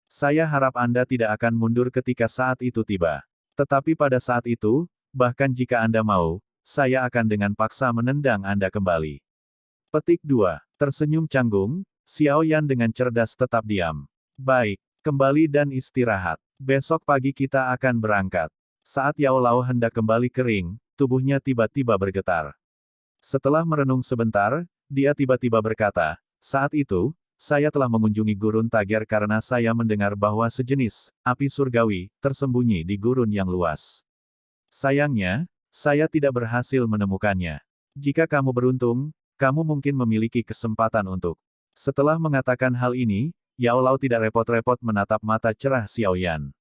Saya harap Anda tidak akan mundur ketika saat itu tiba. Tetapi pada saat itu, bahkan jika Anda mau, saya akan dengan paksa menendang Anda kembali. Petik 2. Tersenyum canggung, Xiao Yan dengan cerdas tetap diam. Baik, kembali dan istirahat. Besok pagi kita akan berangkat. Saat Yao Lao hendak kembali ke ring, tubuhnya tiba-tiba bergetar. Setelah merenung sebentar, dia tiba-tiba berkata, "Saat itu, saya telah mengunjungi gurun Tager karena saya mendengar bahwa sejenis api surgawi tersembunyi di gurun yang luas. Sayangnya, saya tidak berhasil menemukannya. Jika kamu beruntung, kamu mungkin memiliki kesempatan untuk." Setelah mengatakan hal ini, Yao Lao tidak repot-repot menatap mata cerah Xiaoyan.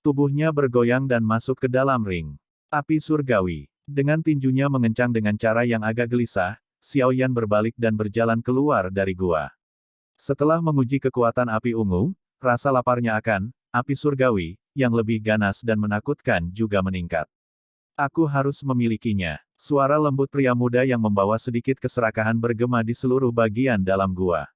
Tubuhnya bergoyang dan masuk ke dalam ring api surgawi. Dengan tinjunya mengencang dengan cara yang agak gelisah, Xiaoyan berbalik dan berjalan keluar dari gua. Setelah menguji kekuatan api ungu, rasa laparnya akan api surgawi yang lebih ganas dan menakutkan juga meningkat. Aku harus memilikinya. Suara lembut pria muda yang membawa sedikit keserakahan bergema di seluruh bagian dalam gua.